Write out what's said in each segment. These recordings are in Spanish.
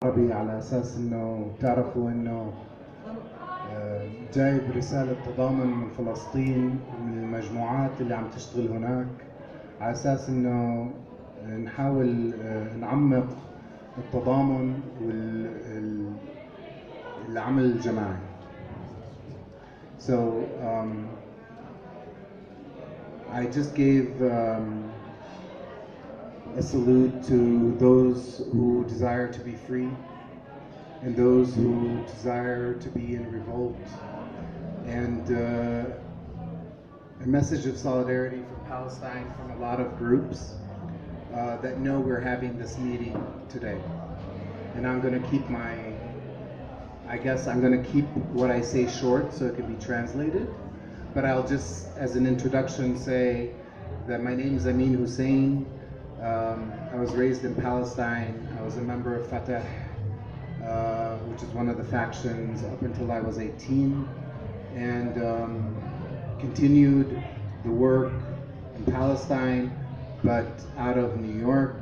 عربي على أساس إنه تعرفوا إنه جايب رسالة تضامن من فلسطين ومن المجموعات اللي عم تشتغل هناك على أساس إنه نحاول نعمق التضامن والعمل الجماعي. So I just gave a salute to those who desire to be free and those who desire to be in revolt, and a message of solidarity for Palestine from a lot of groups that know we're having this meeting today. And I'm going to keep I'm going to keep what I say short so it can be translated, but I'll just, as an introduction, say that my name is Amin Hussein. I was raised in Palestine. I was a member of Fatah, which is one of the factions, up until I was 18, and continued the work in Palestine, but out of New York.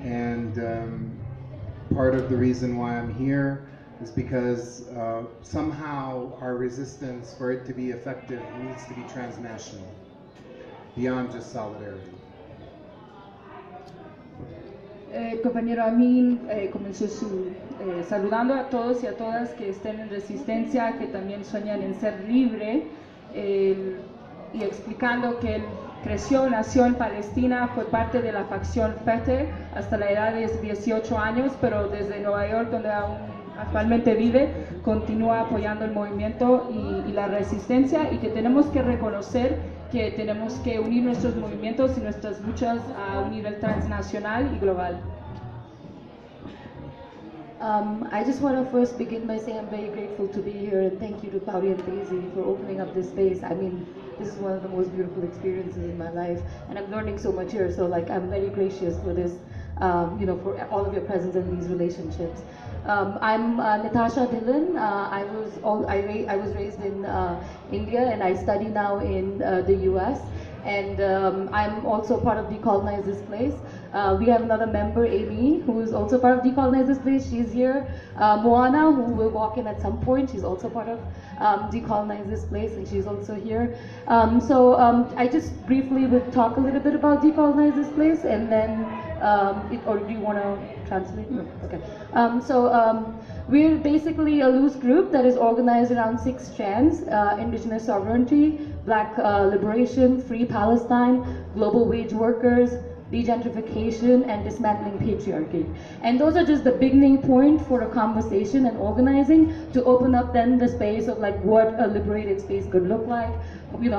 And part of the reason why I'm here is because somehow our resistance, for it to be effective, needs to be transnational, beyond just solidarity. Compañero Amin comenzó saludando a todos y a todas que estén en resistencia, que también sueñan en ser libre, y explicando que él nació en Palestina, fue parte de la facción Fatah hasta la edad de 18 años, pero desde Nueva York, donde actualmente vive, continúa apoyando el movimiento y la resistencia, y que tenemos que reconocer que tenemos que unir nuestros movimientos y nuestras luchas a un nivel transnacional y global. I just want to first begin by saying I'm very grateful to be here, and thank you to Pauli and Daisy for opening up this space. I mean, this is one of the most beautiful experiences in my life, and I'm learning so much here, so like I'm very gracious for this, for all of your presence in these relationships. I'm Natasha Dhillon. I was raised in India, and I study now in the US, and I'm also part of Decolonize This Place. We have another member, Amy, who is also part of Decolonize This Place. She's here. Moana, who will walk in at some point, she's also part of Decolonize This Place, and she's also here. I just briefly would talk a little bit about Decolonize This Place, and then, or do you want to translate? No. Okay. We're basically a loose group that is organized around 6 strands: indigenous sovereignty, Black liberation, free Palestine, global wage workers, degentrification, and dismantling patriarchy. And those are just the beginning point for a conversation and organizing to open up then the space of like what a liberated space could look like.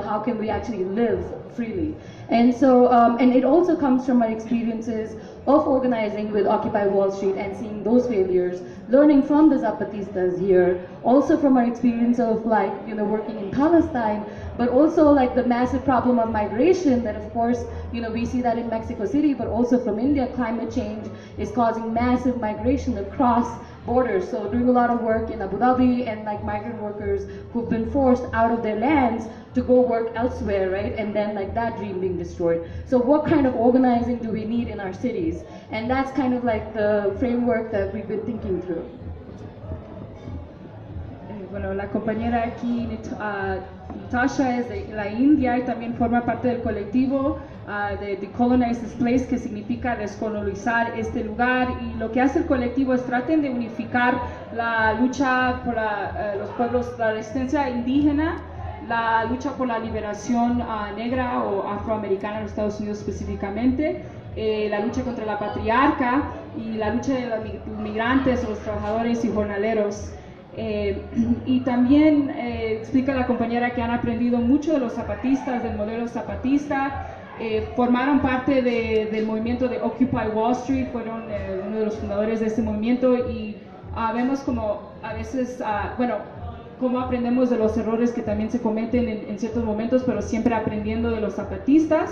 How can we actually live freely? And so, and it also comes from my experiences of organizing with Occupy Wall Street and seeing those failures, learning from the Zapatistas here, also from our experience of working in Palestine, but also like the massive problem of migration that of course, we see that in Mexico City, but also from India, climate change is causing massive migration across borders. So doing a lot of work in Abu Dhabi, and like migrant workers who've been forced out of their lands to go work elsewhere, right? And then like that dream being destroyed. So what kind of organizing do we need in our cities? And that's kind of like the framework that we've been thinking through. Bueno, la compañera aquí, Natasha, es de la India y también forma parte del colectivo de Decolonize This Place, que significa descolonizar este lugar, y lo que hace el colectivo es traten de unificar la lucha por los pueblos, la resistencia indígena, la lucha por la liberación negra o afroamericana en los Estados Unidos específicamente, la lucha contra la patriarca y la lucha de los migrantes, los trabajadores y jornaleros. Y también explica la compañera que han aprendido mucho de los zapatistas, del modelo zapatista, formaron parte del movimiento de Occupy Wall Street, fueron uno de los fundadores de este movimiento, y vemos como a veces, cómo aprendemos de los errores que también se cometen en ciertos momentos, pero siempre aprendiendo de los zapatistas,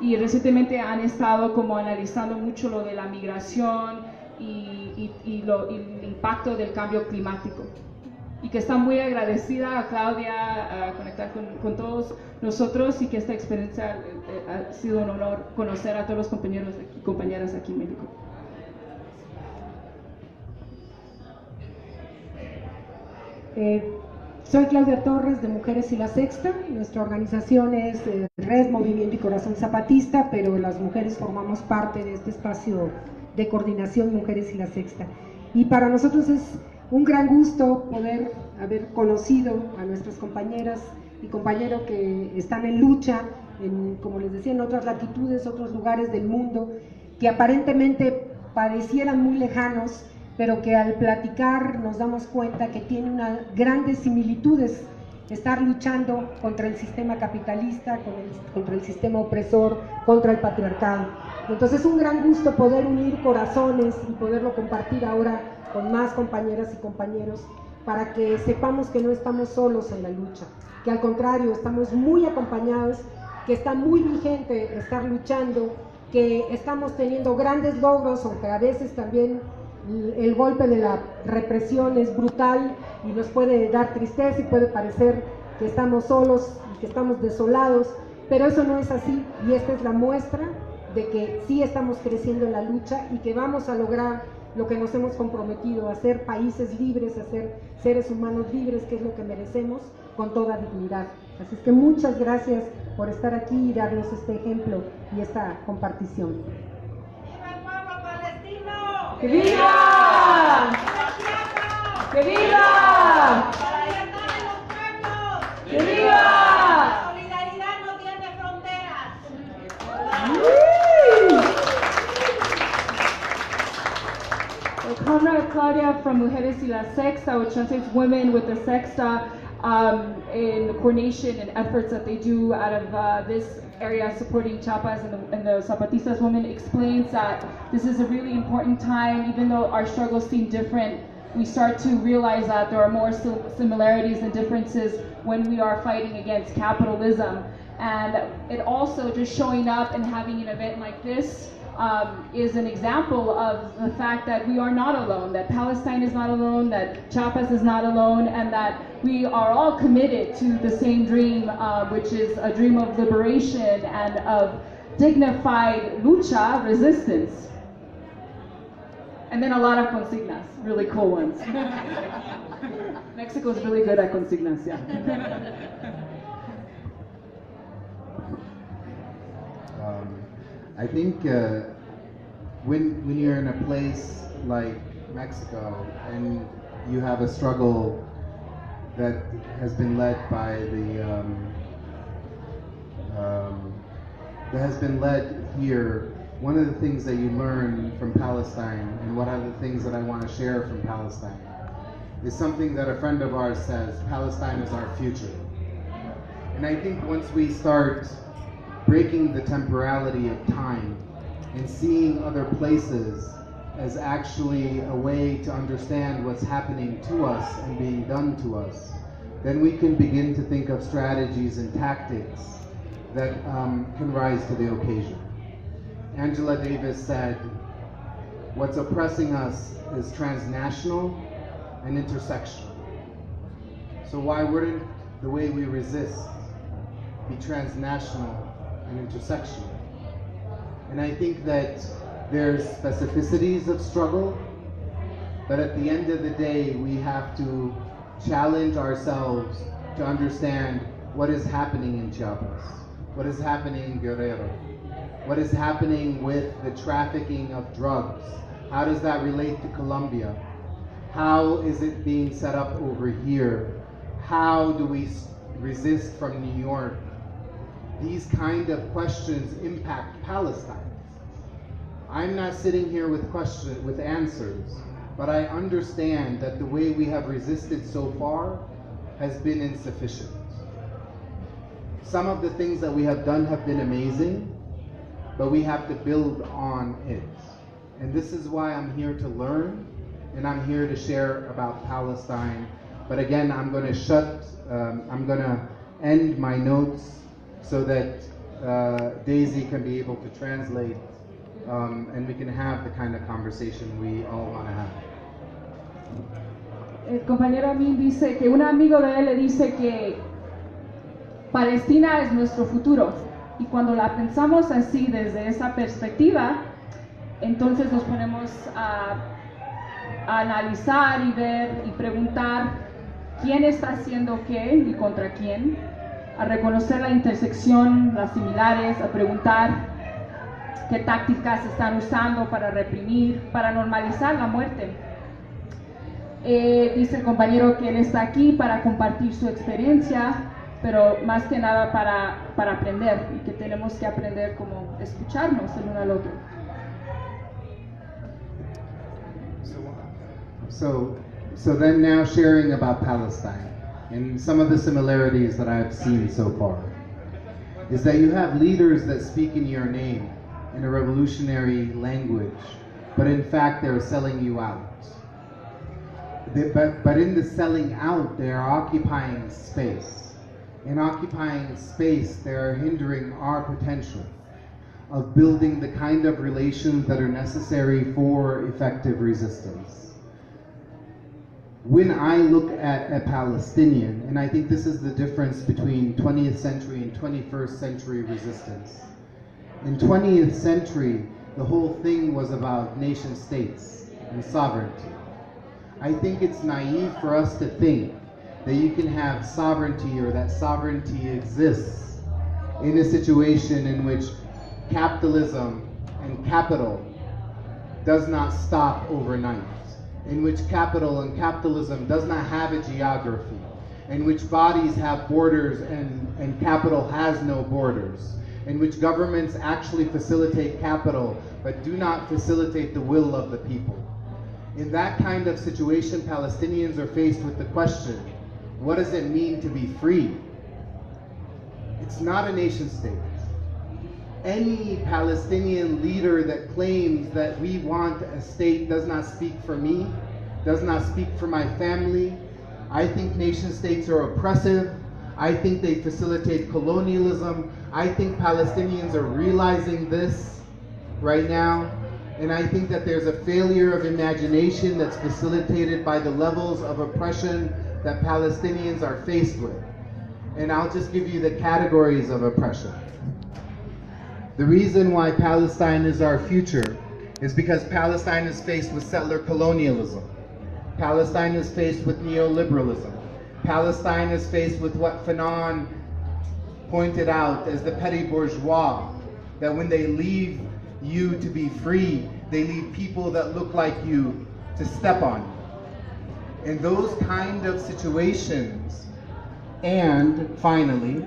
y recientemente han estado como analizando mucho lo de la migración y el impacto del cambio climático, y que está muy agradecida a Claudia a conectar con todos nosotros, y que esta experiencia ha sido un honor conocer a todos los compañeros y compañeras aquí en México. Soy Claudia Torres de Mujeres y la Sexta. Nuestra organización es Red, Movimiento y Corazón Zapatista, pero las mujeres formamos parte de este espacio de coordinación Mujeres y la Sexta. Y para nosotros es un gran gusto poder haber conocido a nuestras compañeras y compañeros que están en lucha, como les decía, en otras latitudes, otros lugares del mundo, que aparentemente parecieran muy lejanos, pero que al platicar nos damos cuenta que tiene unas grandes similitudes estar luchando contra el sistema capitalista, contra el sistema opresor, contra el patriarcado. Entonces es un gran gusto poder unir corazones y poderlo compartir ahora con más compañeras y compañeros para que sepamos que no estamos solos en la lucha, que al contrario estamos muy acompañados, que está muy vigente estar luchando, que estamos teniendo grandes logros, aunque a veces también el golpe de la represión es brutal y nos puede dar tristeza y puede parecer que estamos solos y que estamos desolados, pero eso no es así, y esta es la muestra de que sí estamos creciendo en la lucha y que vamos a lograr lo que nos hemos comprometido, a ser países libres, a ser seres humanos libres, que es lo que merecemos, con toda dignidad. Así es que muchas gracias por estar aquí y darnos este ejemplo y esta compartición. ¡Que viva! ¡Que viva! ¡Que viva! La solidaridad no tiene fronteras. Comrade Claudia from Mujeres y la Sexta, which translates women with the Sexta, in the coordination and efforts that they do out of this area supporting Chiapas and the Zapatistas women, explains that this is a really important time. Even though our struggles seem different, we start to realize that there are more similarities than differences when we are fighting against capitalism. And it also just showing up and having an event like this is an example of the fact that we are not alone, that Palestine is not alone, that Chiapas is not alone, and that we are all committed to the same dream, which is a dream of liberation and of dignified lucha, resistance. And then a lot of consignas, really cool ones. Mexico is really good at consignas, yeah. I think when you're in a place like Mexico and you have a struggle that has been led by that has been led here, one of the things that you learn from Palestine, and one of the things that I want to share from Palestine, is something that a friend of ours says: Palestine is our future. And I think once we start breaking the temporality of time and seeing other places as actually a way to understand what's happening to us and being done to us, then we can begin to think of strategies and tactics that can rise to the occasion. Angela Davis said, what's oppressing us is transnational and intersectional. So why wouldn't the way we resist be transnational and intersectional? And I think that there's specificities of struggle, but at the end of the day, we have to challenge ourselves to understand what is happening in Chiapas, what is happening in Guerrero, what is happening with the trafficking of drugs. How does that relate to Colombia? How is it being set up over here? How do we resist from New York? These kind of questions impact Palestine. I'm not sitting here with answers, but I understand that the way we have resisted so far has been insufficient. Some of the things that we have done have been amazing, but we have to build on it. And this is why I'm here to learn, and I'm here to share about Palestine. But again, I'm going to end my notes so that Daisy can be able to translate, and we can have the kind of conversation we all want to have. El compañero Amin dice que un amigo de él le dice que Palestina es nuestro futuro, y cuando la pensamos así desde esa perspectiva, entonces nos ponemos a analizar y ver y preguntar quién está haciendo qué y contra quién, a reconocer la intersección, las similares, a preguntar qué tácticas están usando para reprimir, para normalizar la muerte. Dice el compañero que él está aquí para compartir su experiencia, pero más que nada para aprender, y que tenemos que aprender como escucharnos el uno al otro. So then now sharing about Palestine and some of the similarities that I've seen so far is that you have leaders that speak in your name in a revolutionary language, but in fact they're selling you out. But in the selling out, they are occupying space. In occupying space, they are hindering our potential of building the kind of relations that are necessary for effective resistance. When I look at a Palestinian, and I think this is the difference between 20th century and 21st century resistance. In 20th century, the whole thing was about nation states and sovereignty. I think it's naive for us to think that you can have sovereignty or that sovereignty exists in a situation in which capitalism and capital does not stop overnight, in which capital and capitalism does not have a geography, in which bodies have borders and capital has no borders, in which governments actually facilitate capital but do not facilitate the will of the people. In that kind of situation, Palestinians are faced with the question, what does it mean to be free? It's not a nation state. Any Palestinian leader that claims that we want a state does not speak for me, does not speak for my family. I think nation states are oppressive. I think they facilitate colonialism. I think Palestinians are realizing this right now. And I think that there's a failure of imagination that's facilitated by the levels of oppression that Palestinians are faced with. And I'll just give you the categories of oppression. The reason why Palestine is our future is because Palestine is faced with settler colonialism. Palestine is faced with neoliberalism. Palestine is faced with what Fanon pointed out as the petty bourgeois, that when they leave you to be free, they leave people that look like you to step on. In those kind of situations, and finally,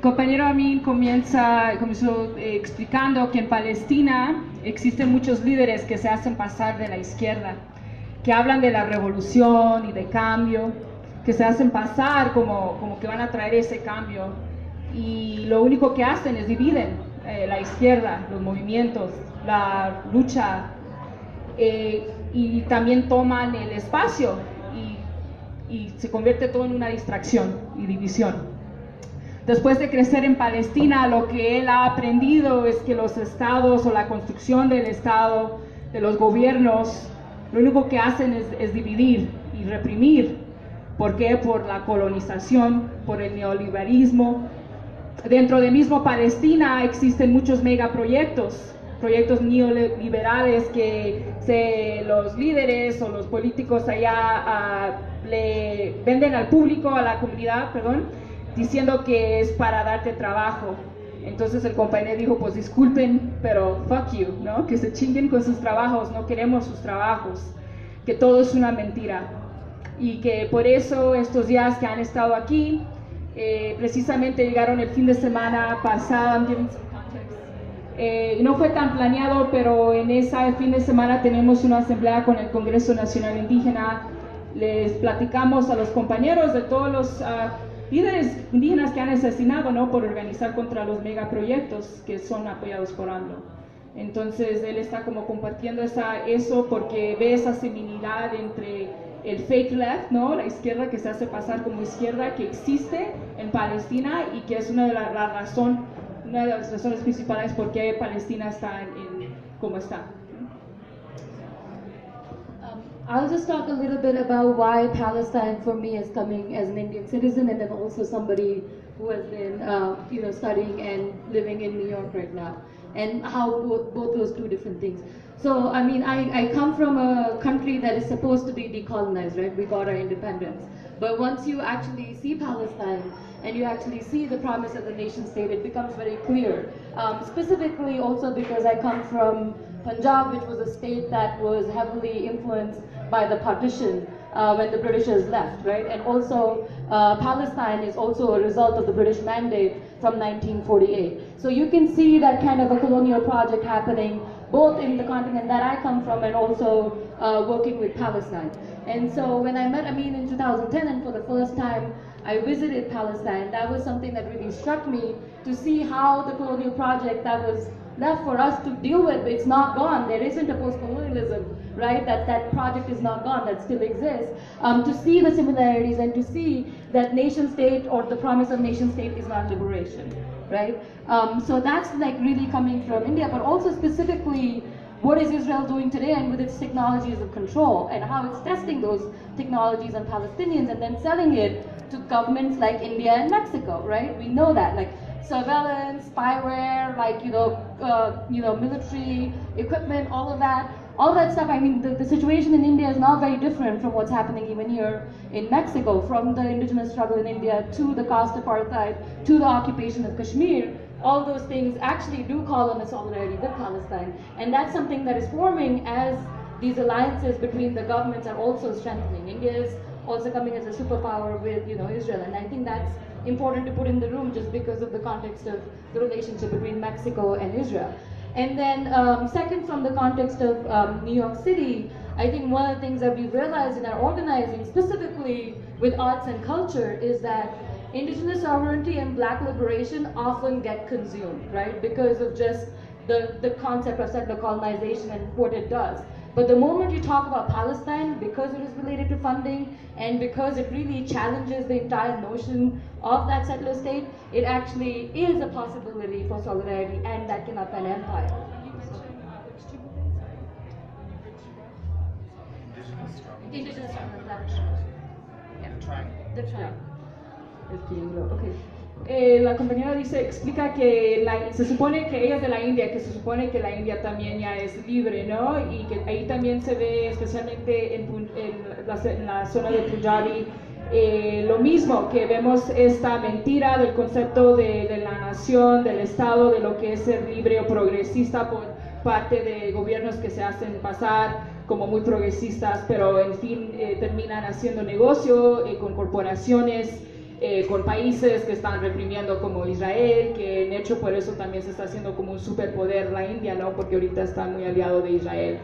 Compañero Amin comenzó explicando que en Palestina existen muchos líderes que se hacen pasar de la izquierda, que hablan de la revolución y de cambio, que se hacen pasar como que van a traer ese cambio, y lo único que hacen es dividen la izquierda, los movimientos, la lucha, y también toman el espacio y se convierte todo en una distracción y división. Después de crecer en Palestina, lo que él ha aprendido es que los estados o la construcción del estado, de los gobiernos, lo único que hacen es dividir y reprimir. ¿Por qué? Por la colonización, por el neoliberalismo. Dentro de mismo Palestina existen muchos megaproyectos, proyectos neoliberales que los líderes o los políticos allá le venden al público, a la comunidad, diciendo que es para darte trabajo. Entonces el compañero dijo, pues disculpen, pero fuck you, ¿no? Que se chinguen con sus trabajos, no queremos sus trabajos, que todo es una mentira. Y que por eso estos días que han estado aquí, precisamente llegaron el fin de semana pasado, no fue tan planeado, pero en ese fin de semana tenemos una asamblea con el Congreso Nacional Indígena. Les platicamos a los compañeros de todos los líderes indígenas que han asesinado, ¿no? Por organizar contra los megaproyectos que son apoyados por AMLO. Entonces él está como compartiendo eso porque ve esa similaridad entre el fake left, ¿no? La izquierda que se hace pasar como izquierda, que existe en Palestina y que es una de las razones principales por qué Palestina está como está. I'll just talk a little bit about why Palestine for me is coming as an Indian citizen and then also somebody who has been studying and living in New York right now, and how both those two different things. So, I mean, I come from a country that is supposed to be decolonized, right? We got our independence. But once you actually see Palestine and you actually see the promise of the nation state, it becomes very clear. Specifically also because I come from Punjab, which was a state that was heavily influenced by the partition when the Britishers left, right? And also Palestine is also a result of the British mandate from 1948. So you can see that kind of a colonial project happening both in the continent that I come from and also working with Palestine. And so when I met Amin in 2010 and for the first time I visited Palestine, that was something that really struck me, to see how the colonial project that was left for us to deal with, it's not gone. There isn't a post-colonialism, right? That project is not gone, that still exists. To see the similarities and to see that nation state or the promise of nation state is not liberation, right? So that's like really coming from India, but also specifically what is Israel doing today and with its technologies of control and how it's testing those technologies on Palestinians and then selling it to governments like India and Mexico, right? We know that, like surveillance, spyware, like military equipment, all of that stuff. I mean, the situation in India is not very different from what's happening even here in Mexico, from the indigenous struggle in India to the caste apartheid to the occupation of Kashmir. All those things actually do call on a solidarity with Palestine, and that's something that is forming as these alliances between the governments are also strengthening. India is also coming as a superpower with Israel, and I think that's important to put in the room just because of the context of the relationship between Mexico and Israel. And then second, from the context of New York City, I think one of the things that we've realized in our organizing, specifically with arts and culture, is that indigenous sovereignty and black liberation often get consumed, right? Because of just the concept of settler colonization and what it does. But the moment you talk about Palestine, because it is related to funding and because it really challenges the entire notion of that settler state, it actually is a possibility for solidarity, and that can up an empire. Indigenous struggle. The tribe. La compañera explica que se supone que ella es de la India, que se supone que la India también ya es libre, ¿no? Y que ahí también se ve, especialmente en la zona de Punjabi, lo mismo, que vemos esta mentira del concepto de la nación, del Estado, de lo que es ser libre o progresista por parte de gobiernos que se hacen pasar como muy progresistas, pero en fin terminan haciendo negocio con corporaciones, con países que están reprimiendo como Israel, que en hecho por eso también se está haciendo como un superpoder la India, ¿no? Porque ahorita está muy aliado de Israel.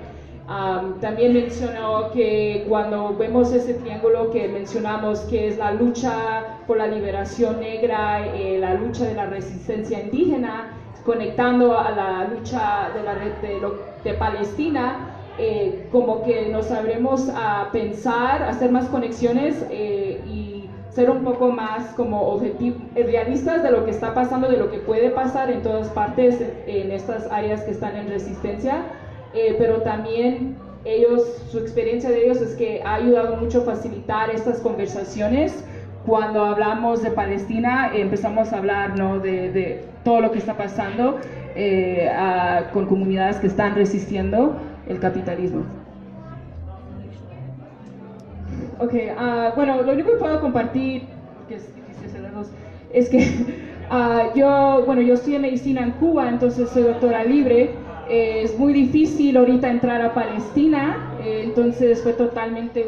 También mencionó que cuando vemos ese triángulo que mencionamos, que es la lucha por la liberación negra, la lucha de la resistencia indígena, conectando a la lucha de la red de Palestina, como que nos sabremos a pensar, hacer más conexiones y ser un poco más como realistas de lo que está pasando, de lo que puede pasar en todas partes en estas áreas que están en resistencia, pero también su experiencia de ellos es que ha ayudado mucho a facilitar estas conversaciones. Cuando hablamos de Palestina, empezamos a hablar, ¿no?, de todo lo que está pasando con comunidades que están resistiendo el capitalismo. Ok, bueno, lo único que puedo compartir, que es difícil hacerlos, es que yo estudié medicina en Cuba, entonces soy doctora libre. Es muy difícil ahorita entrar a Palestina, entonces fue totalmente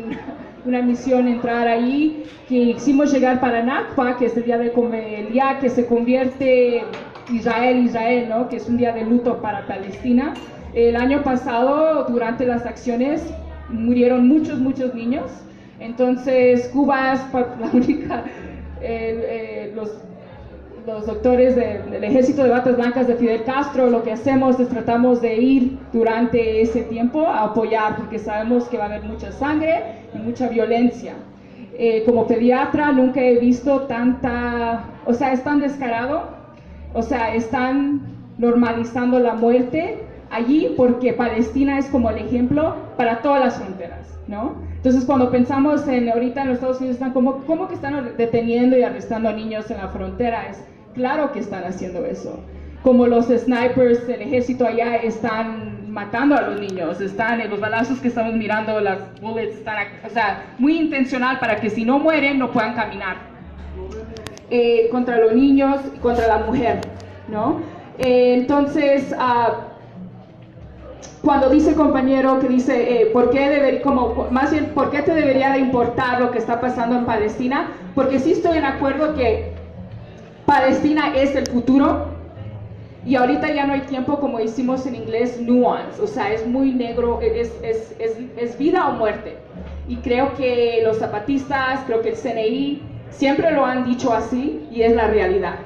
una misión entrar ahí, que quisimos llegar para Nakba, que es el día que se convierte Israel, ¿no?, que es un día de luto para Palestina. El año pasado, durante las acciones, murieron muchos niños. Entonces Cuba es la única, los doctores del ejército de batas blancas de Fidel Castro, lo que hacemos es tratamos de ir durante ese tiempo a apoyar, porque sabemos que va a haber mucha sangre y mucha violencia. Como pediatra nunca he visto es tan descarado, están normalizando la muerte allí, porque Palestina es como el ejemplo para todas las fronteras, ¿no? Entonces cuando pensamos ahorita en los Estados Unidos, están ¿cómo que están deteniendo y arrestando a niños en la frontera? Es claro que están haciendo eso. Como los snipers del ejército allá están matando a los niños, están en los balazos que estamos mirando, las bullets están, o sea, muy intencional para que si no mueren no puedan caminar. Contra los niños y contra la mujer, ¿no? Entonces, cuando dice el compañero que dice, ¿por qué te debería de importar lo que está pasando en Palestina? Porque sí estoy en acuerdo que Palestina es el futuro. Y ahorita ya no hay tiempo, como decimos en inglés, nuance, o sea, es muy negro, es vida o muerte. Y creo que los zapatistas, creo que el CNI, siempre lo han dicho así y es la realidad.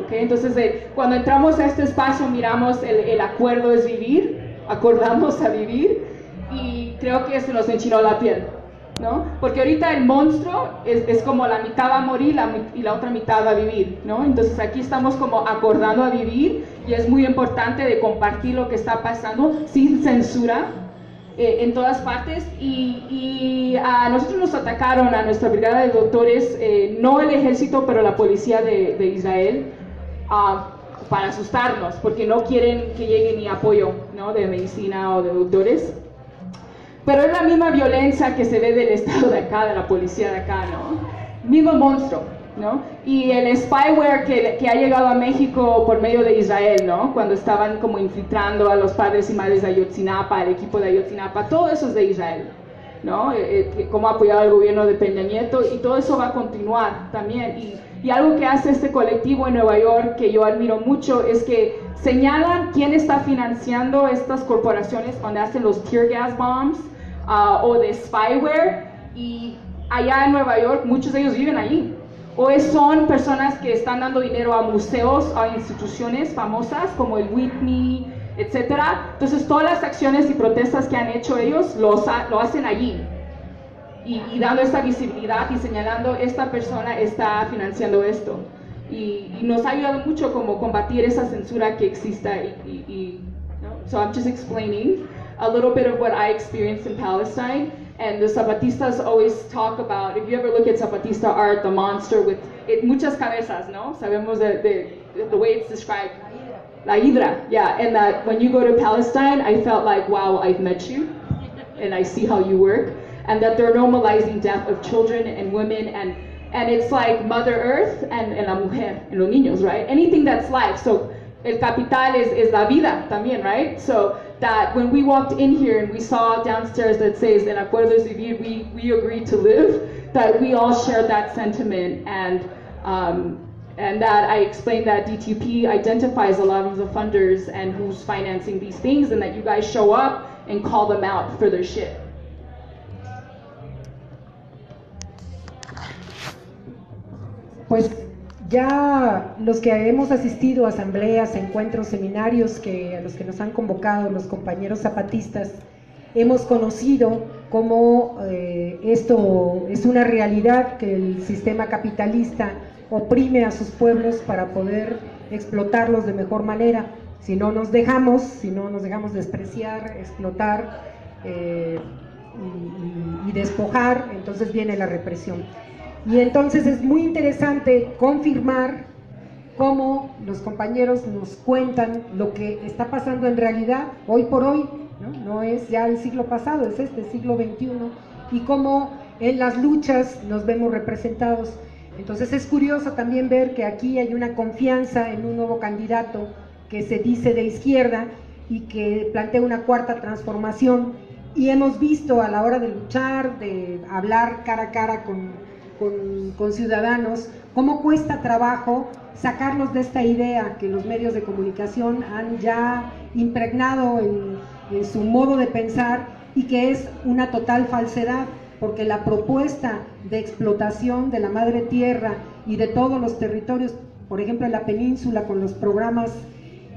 ¿Okay? Entonces, cuando entramos a este espacio, miramos el acuerdo es vivir, acordamos a vivir, y creo que se nos enchinó la piel, ¿no? Porque ahorita el monstruo es como la mitad va a morir y la otra mitad va a vivir, ¿no? Entonces aquí estamos como acordando a vivir y es muy importante de compartir lo que está pasando sin censura en todas partes y a nosotros nos atacaron, a nuestra brigada de doctores, no el ejército pero la policía de Israel, para asustarnos porque no quieren que llegue ni apoyo, ¿no? De medicina o de doctores. Pero es la misma violencia que se ve del estado de acá, de la policía de acá, ¿no? Mismo monstruo, ¿no? Y el spyware que ha llegado a México por medio de Israel, ¿no? Cuando estaban como infiltrando a los padres y madres de Ayotzinapa, el equipo de Ayotzinapa, todo eso es de Israel, ¿no? Cómo ha apoyado al gobierno de Peña Nieto y todo eso va a continuar también. Y algo que hace este colectivo en Nueva York que yo admiro mucho es que señalan quién está financiando estas corporaciones donde hacen los tear gas bombs, o de spyware, y allá en Nueva York muchos de ellos viven allí, o son personas que están dando dinero a museos, a instituciones famosas como el Whitney, etcétera. Entonces todas las acciones y protestas que han hecho ellos lo hacen allí y dando esta visibilidad y señalando esta persona está financiando esto y nos ha ayudado mucho como combatir esa censura que exista ¿no? So I'm just explaining a little bit of what I experienced in Palestine, and the Zapatistas always talk about, if you ever look at Zapatista art, the monster with muchas cabezas, ¿no? Sabemos the way it's described. La Hydra, yeah, and that when you go to Palestine, I felt like, wow, I've met you, and I see how you work, and that they're normalizing death of children and women, and it's like Mother Earth and la mujer, and los niños, right? Anything that's life, so el capital es la vida también, right? So that when we walked in here and we saw downstairs that says El Acuerdo es Vivir, we agreed to live, that we all shared that sentiment, and that I explained that DTP identifies a lot of the funders and who's financing these things, and that you guys show up and call them out for their shit. Pues ya los que hemos asistido a asambleas, encuentros, seminarios a los que nos han convocado los compañeros zapatistas, hemos conocido cómo esto es una realidad, que el sistema capitalista oprime a sus pueblos para poder explotarlos de mejor manera. Si no nos dejamos despreciar, explotar y despojar, entonces viene la represión. Y entonces es muy interesante confirmar cómo los compañeros nos cuentan lo que está pasando en realidad, hoy por hoy, no es ya el siglo pasado, es este siglo XXI, y cómo en las luchas nos vemos representados. Entonces es curioso también ver que aquí hay una confianza en un nuevo candidato que se dice de izquierda y que plantea una cuarta transformación, y hemos visto a la hora de luchar, de hablar cara a cara con ciudadanos, cómo cuesta trabajo sacarlos de esta idea que los medios de comunicación han ya impregnado en su modo de pensar, y que es una total falsedad, porque la propuesta de explotación de la madre tierra y de todos los territorios, por ejemplo en la península, con los programas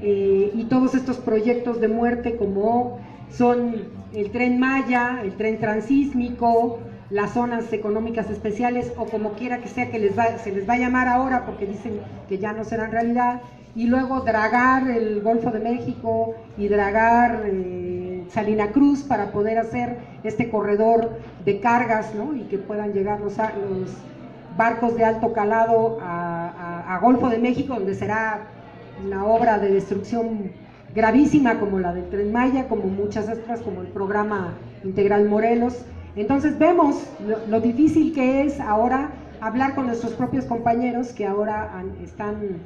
y todos estos proyectos de muerte como son el Tren Maya, el tren transísmico, las zonas económicas especiales, o como quiera que sea que se les va a llamar ahora, porque dicen que ya no serán realidad, y luego dragar el Golfo de México y dragar Salina Cruz para poder hacer este corredor de cargas, ¿no? Y que puedan llegar los barcos de alto calado a Golfo de México, donde será una obra de destrucción gravísima como la del Tren Maya, como muchas otras, como el programa Integral Morelos. Entonces vemos lo difícil que es ahora hablar con nuestros propios compañeros que ahora están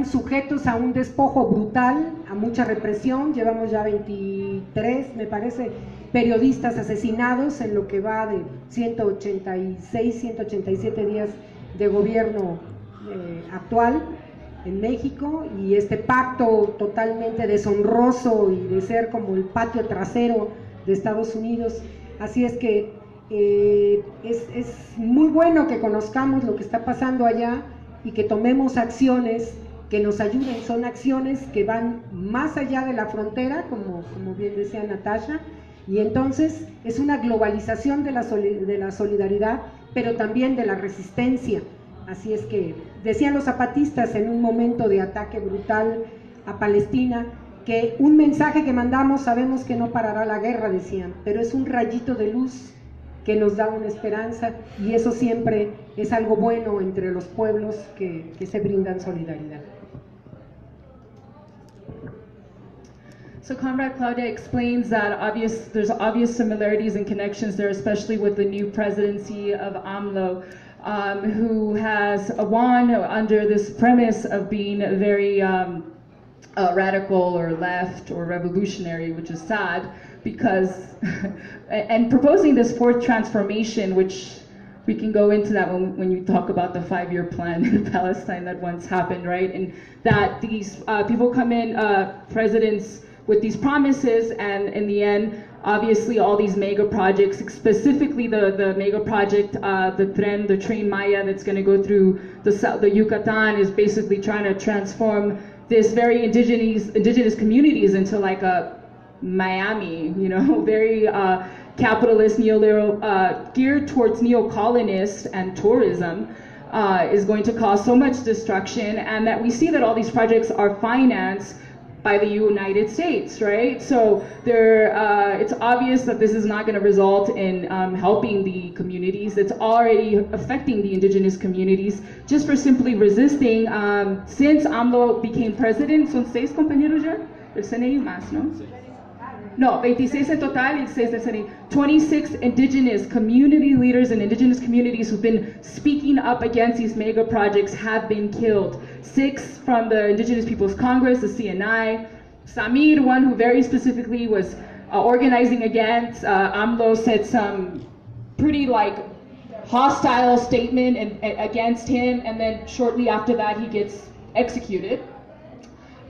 sujetos a un despojo brutal, a mucha represión. Llevamos ya 23, me parece, periodistas asesinados en lo que va de 186, 187 días de gobierno actual en México, y este pacto totalmente deshonroso y de ser como el patio trasero de Estados Unidos. Así es que es muy bueno que conozcamos lo que está pasando allá y que tomemos acciones que nos ayuden. Son acciones que van más allá de la frontera, como bien decía Natasha, y entonces es una globalización de la solidaridad, pero también de la resistencia. Así es que decían los zapatistas en un momento de ataque brutal a Palestina, que un mensaje que mandamos, sabemos que no parará la guerra, decían, pero es un rayito de luz que nos da una esperanza, y eso siempre es algo bueno entre los pueblos que se brindan solidaridad. So Comrade Claudia explains that there's obvious similarities and connections there, especially with the new presidency of AMLO, who has won under this premise of being very radical or left or revolutionary, which is sad, because and proposing this fourth transformation, which we can go into that when you talk about the 5-year plan in Palestine that once happened, right? And that these people come in, presidents, with these promises, and in the end, obviously all these mega projects, specifically the mega project, the train Maya that's going to go through the Yucatan, is basically trying to transform this very indigenous communities into like a Miami, you know, very capitalist, neoliberal, geared towards neo-colonists and tourism, is going to cause so much destruction, and that we see that all these projects are financed by the United States, right? So it's obvious that this is not going to result in helping the communities. It's already affecting the indigenous communities just for simply resisting. Since AMLO became president, son 6 compañeros ya, el CNI más, ¿no? No, 26 en total y 6 del CNI. 26 indigenous community leaders and indigenous communities who've been speaking up against these mega projects have been killed. 6 from the Indigenous Peoples Congress, the CNI. Samir, one who very specifically was organizing against, AMLO said some pretty hostile statement against him, and then shortly after that he gets executed.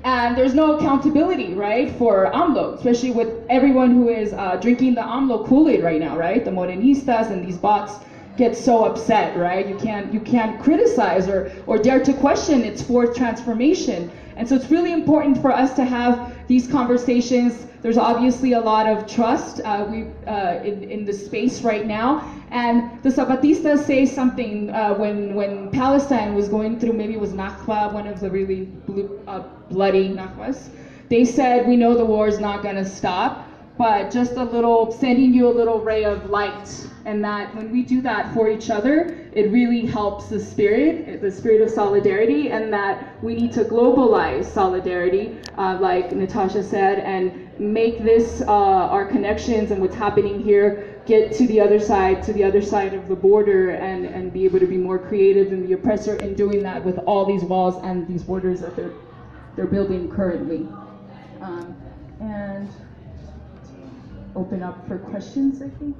And there's no accountability, right, for AMLO, especially with everyone who is drinking the AMLO Kool-Aid right now, right? The Morenistas and these bots get so upset, right? You can't criticize or dare to question its fourth transformation. And so it's really important for us to have these conversations. There's obviously a lot of trust in the space right now. And the Zapatistas say something when Palestine was going through, maybe it was Nakba, one of the really bloody Nakbas. They said, we know the war is not going to stop, but just sending you a little ray of light. And that when we do that for each other, it really helps the spirit of solidarity, and that we need to globalize solidarity, like Natasha said, and make this, our connections and what's happening here, get to the other side of the border, and be able to be more creative than the oppressor in doing that with all these walls and these borders that they're building currently. And open up for questions, I think.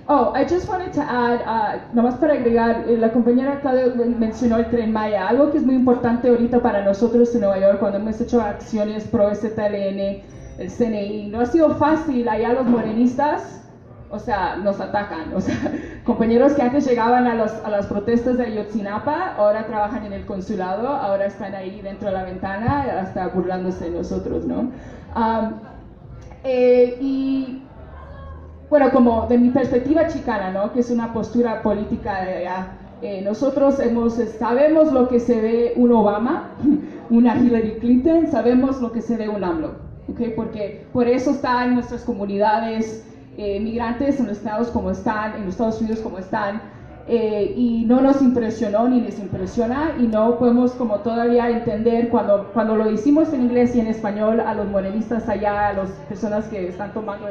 I just wanted to add, nomás para agregar, la compañera Claudia mencionó el Tren Maya, algo que es muy importante ahorita para nosotros en Nueva York cuando hemos hecho acciones pro STLN, el CNI. No ha sido fácil, allá los morenistas, o sea, nos atacan. O sea, compañeros que antes llegaban a las protestas de Ayotzinapa, ahora trabajan en el consulado, ahora están ahí dentro de la ventana, hasta burlándose de nosotros, ¿no? Y bueno, como de mi perspectiva chicana, ¿no? Que es una postura política de allá, nosotros sabemos lo que se ve un Obama, una Hillary Clinton, sabemos lo que se ve un AMLO, ¿okay? Porque por eso están nuestras comunidades migrantes en los Estados como están, en los Estados Unidos como están, y no nos impresionó ni les impresiona y no podemos como todavía entender cuando lo hicimos en inglés y en español a los morenistas allá, a las personas que están tomando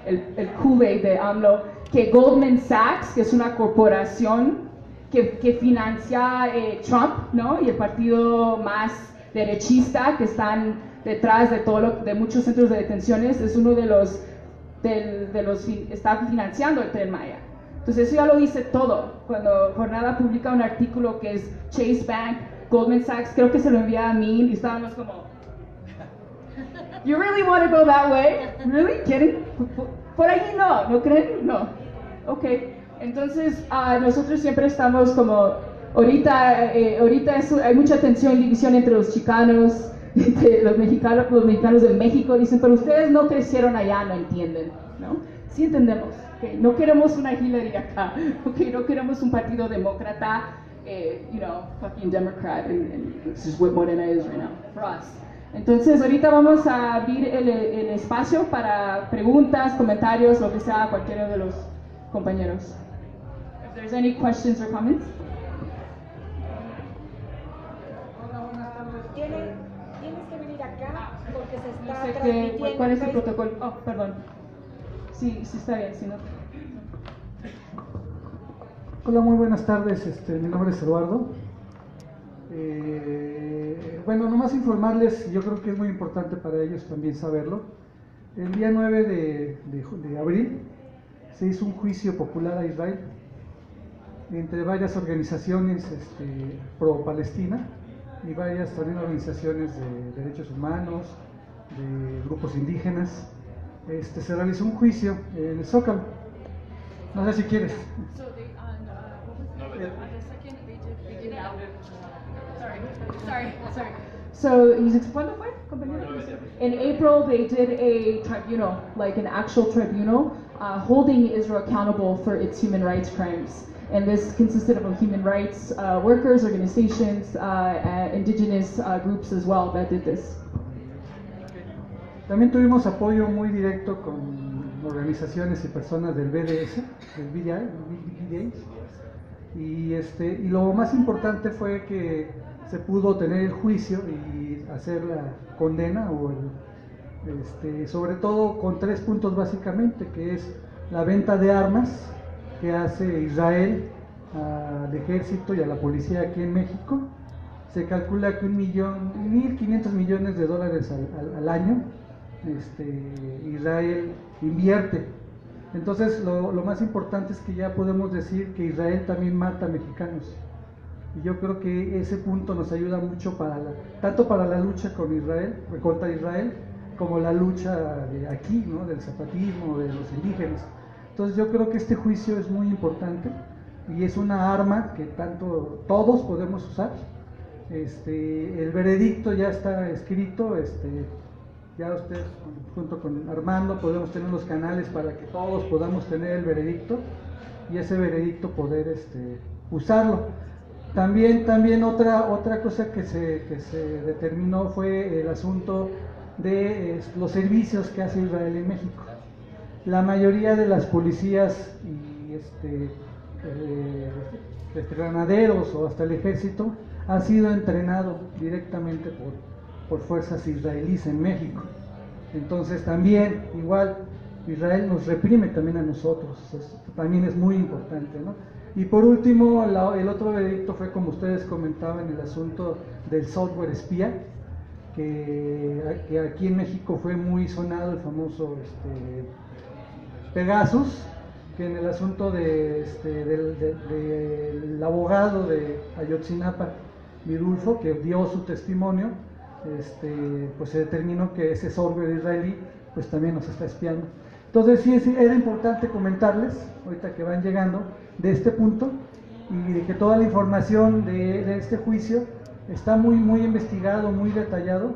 el Kool-Aid de AMLO, que Goldman Sachs, que es una corporación que financia Trump, ¿no? Y el partido más derechista que están detrás de muchos centros de detenciones, es uno de los está financiando el Tren Maya. Entonces eso ya lo dice todo. Cuando Jornada publica un artículo que es Chase Bank, Goldman Sachs, creo que se lo envía a mí y estábamos como, you really want to go that way? Really? ¿Quieren? Por ahí no creen? No. Ok. Entonces nosotros siempre estamos como, ahorita hay mucha tensión y división entre los chicanos, entre los mexicanos de México, dicen, pero ustedes no crecieron allá, no entienden, ¿no? Sí entendemos, okay. No queremos una Hillary acá, okay. No queremos un partido demócrata, fucking Democrat, and this is what Morena is right now, for us. Entonces ahorita vamos a abrir el espacio para preguntas, comentarios, lo que sea, cualquiera de los compañeros. If there's any questions or comments. Tienes que venir acá porque se está No sé transmitiendo. ¿cuál es el protocolo? Oh, perdón. Sí, está bien, si no. Hola, muy buenas tardes, mi nombre es Eduardo. Bueno, nomás informarles, yo creo que es muy importante para ellos también saberlo. El día 9 de abril se hizo un juicio popular a Israel entre varias organizaciones pro-Palestina y varias también organizaciones de derechos humanos, de grupos indígenas. Se realizó un juicio en el Zócalo. No sé si quieres. Sorry. So, ¿cuándo fue, compañero? In April, they did a tribunal, like an actual tribunal, holding Israel accountable for its human rights crimes. And this consisted of human rights workers, organizations, indigenous groups as well that did this. También tuvimos apoyo muy directo con organizaciones y personas del BDS, del BDS, y lo más importante fue que se pudo tener el juicio y hacer la condena, sobre todo con 3 puntos básicamente, que es la venta de armas que hace Israel al ejército y a la policía aquí en México. Se calcula que 1.500 millones de dólares al año Israel invierte. Entonces lo más importante es que ya podemos decir que Israel también mata mexicanos, y yo creo que ese punto nos ayuda mucho tanto para la lucha contra Israel, como la lucha de aquí, ¿no? Del zapatismo, de los indígenas. Entonces yo creo que este juicio es muy importante y es una arma que todos podemos usar. El veredicto ya está escrito, ya ustedes junto con Armando podemos tener los canales para que todos podamos tener el veredicto y ese veredicto poder usarlo. También otra cosa que se determinó fue el asunto de los servicios que hace Israel en México. La mayoría de las policías y granaderos o hasta el ejército ha sido entrenado directamente por fuerzas israelíes en México. Entonces también, igual, Israel nos reprime también a nosotros. Eso también es muy importante, ¿no? Y por último, el otro veredicto fue, como ustedes comentaban, el asunto del software espía, que aquí en México fue muy sonado, el famoso Pegasus, que en el asunto del abogado de Ayotzinapa, Vidulfo, que dio su testimonio, pues se determinó que ese software israelí pues también nos está espiando. Entonces sí, era importante comentarles, ahorita que van llegando, de este punto, y de que toda la información de este juicio está muy investigado, muy detallado,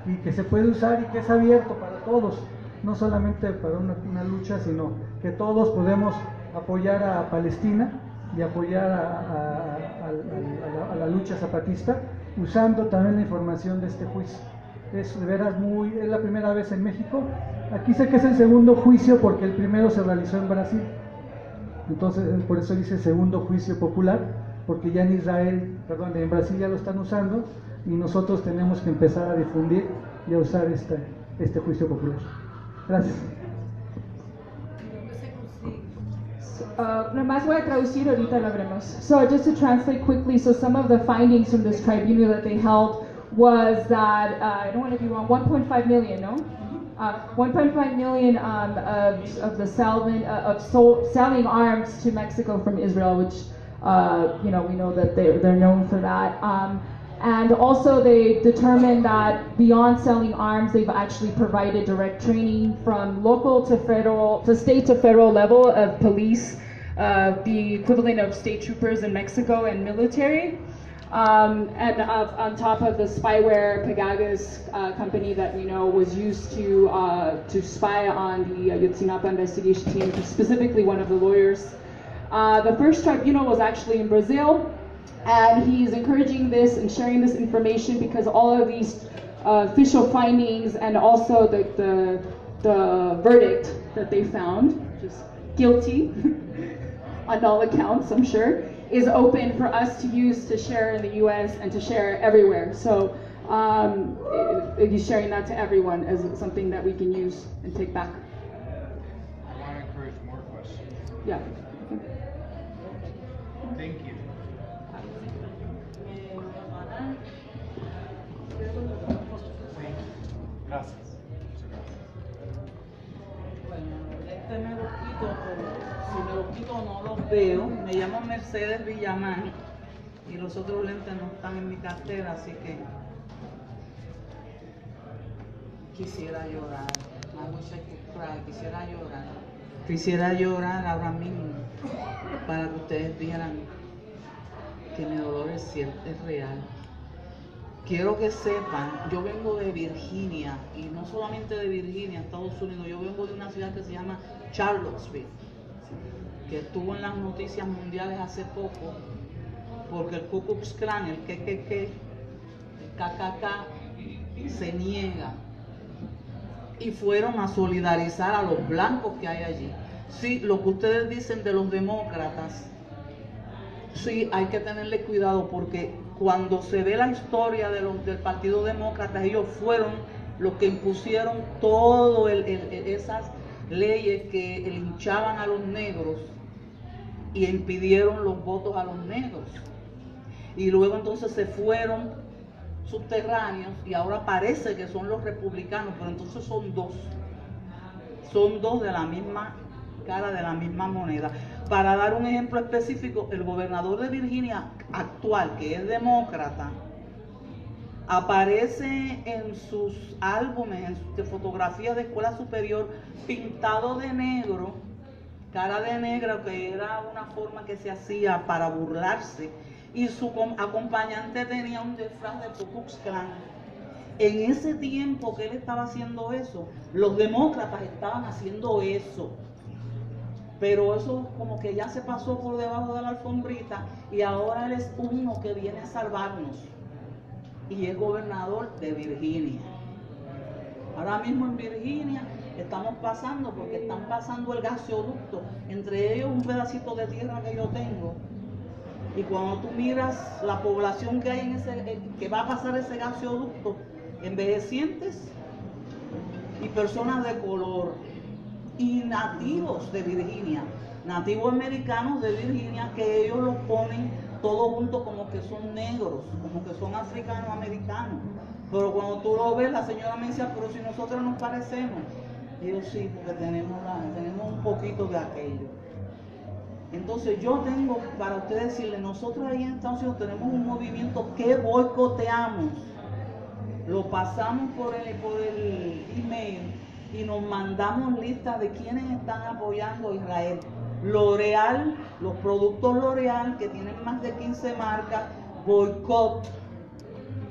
y que se puede usar y que es abierto para todos, no solamente para una lucha, sino que todos podemos apoyar a Palestina y apoyar a la lucha zapatista, usando también la información de este juicio. Es de veras es la primera vez en México. Aquí sé que es el segundo juicio porque el primero se realizó en Brasil. Entonces, por eso dice segundo juicio popular, porque ya en en Brasil ya lo están usando y nosotros tenemos que empezar a difundir y a usar este juicio popular. Gracias. Nomás voy a traducir, ahorita lo veremos. So just to translate quickly, so some of the findings from this tribunal that they held was that, I don't want to be wrong, 1.5 million, no? 1.5 million of the selling arms to Mexico from Israel, which we know that they're known for that. And also they determined that beyond selling arms, they've actually provided direct training from local to state to federal level of police, the equivalent of state troopers in Mexico and military. And on top of the spyware Pegasus company that we know was used to spy on the Ayotzinapa investigation team, specifically one of the lawyers. The first tribunal was actually in Brazil, and he's encouraging this and sharing this information because all of these official findings and also the verdict that they found, just guilty on all accounts, I'm sure, is open for us to use to share in the U.S. and to share everywhere. So he's sharing that to everyone as something that we can use and take back. I want to encourage more questions. Yeah. Thank you. Gracias. Bueno, me lo quito, pero si me lo quito no los veo. Me llamo Mercedes Villamán y los otros lentes no están en mi cartera, así que quisiera llorar. I wish I could cry. Quisiera llorar. Quisiera llorar ahora mismo para que ustedes vieran que mi dolor es cierto, es real. Quiero que sepan, yo vengo de Virginia, y no solamente de Virginia, Estados Unidos, yo vengo de una ciudad que se llama Charlottesville, que estuvo en las noticias mundiales hace poco, porque el Ku Klux Klan, el KKK, se niega, y fueron a solidarizar a los blancos que hay allí. Sí, lo que ustedes dicen de los demócratas, sí, hay que tenerle cuidado, porque cuando se ve la historia del Partido Demócrata, ellos fueron los que impusieron todas esas leyes que linchaban a los negros y impidieron los votos a los negros. Y luego entonces se fueron subterráneos y ahora parece que son los republicanos, pero entonces son dos de la misma cara, de la misma moneda. Para dar un ejemplo específico, el gobernador de Virginia actual, que es demócrata, aparece en sus álbumes, en sus fotografías de escuela superior, pintado de negro, cara de negra, que era una forma que se hacía para burlarse, y su acompañante tenía un disfraz de Ku Klux Klan. En ese tiempo que él estaba haciendo eso, los demócratas estaban haciendo eso. Pero eso como que ya se pasó por debajo de la alfombrita y ahora él es uno que viene a salvarnos. Y es gobernador de Virginia. Ahora mismo en Virginia estamos pasando, porque están pasando el gasoducto, entre ellos un pedacito de tierra que yo tengo. Y cuando tú miras la población que hay que va a pasar ese gasoducto, envejecientes y personas de color. Y nativos de Virginia, nativos americanos de Virginia, que ellos los ponen todos juntos como que son negros, como que son africanos americanos. Pero cuando tú lo ves, la señora me decía, pero si nosotros nos parecemos. Y yo sí, porque tenemos un poquito de aquello. Entonces yo tengo para ustedes decirles, nosotros ahí en Estados Unidos tenemos un movimiento que boicoteamos. Lo pasamos por el email y nos mandamos listas de quienes están apoyando a Israel. L'Oreal, los productos L'Oreal que tienen más de 15 marcas, boicot,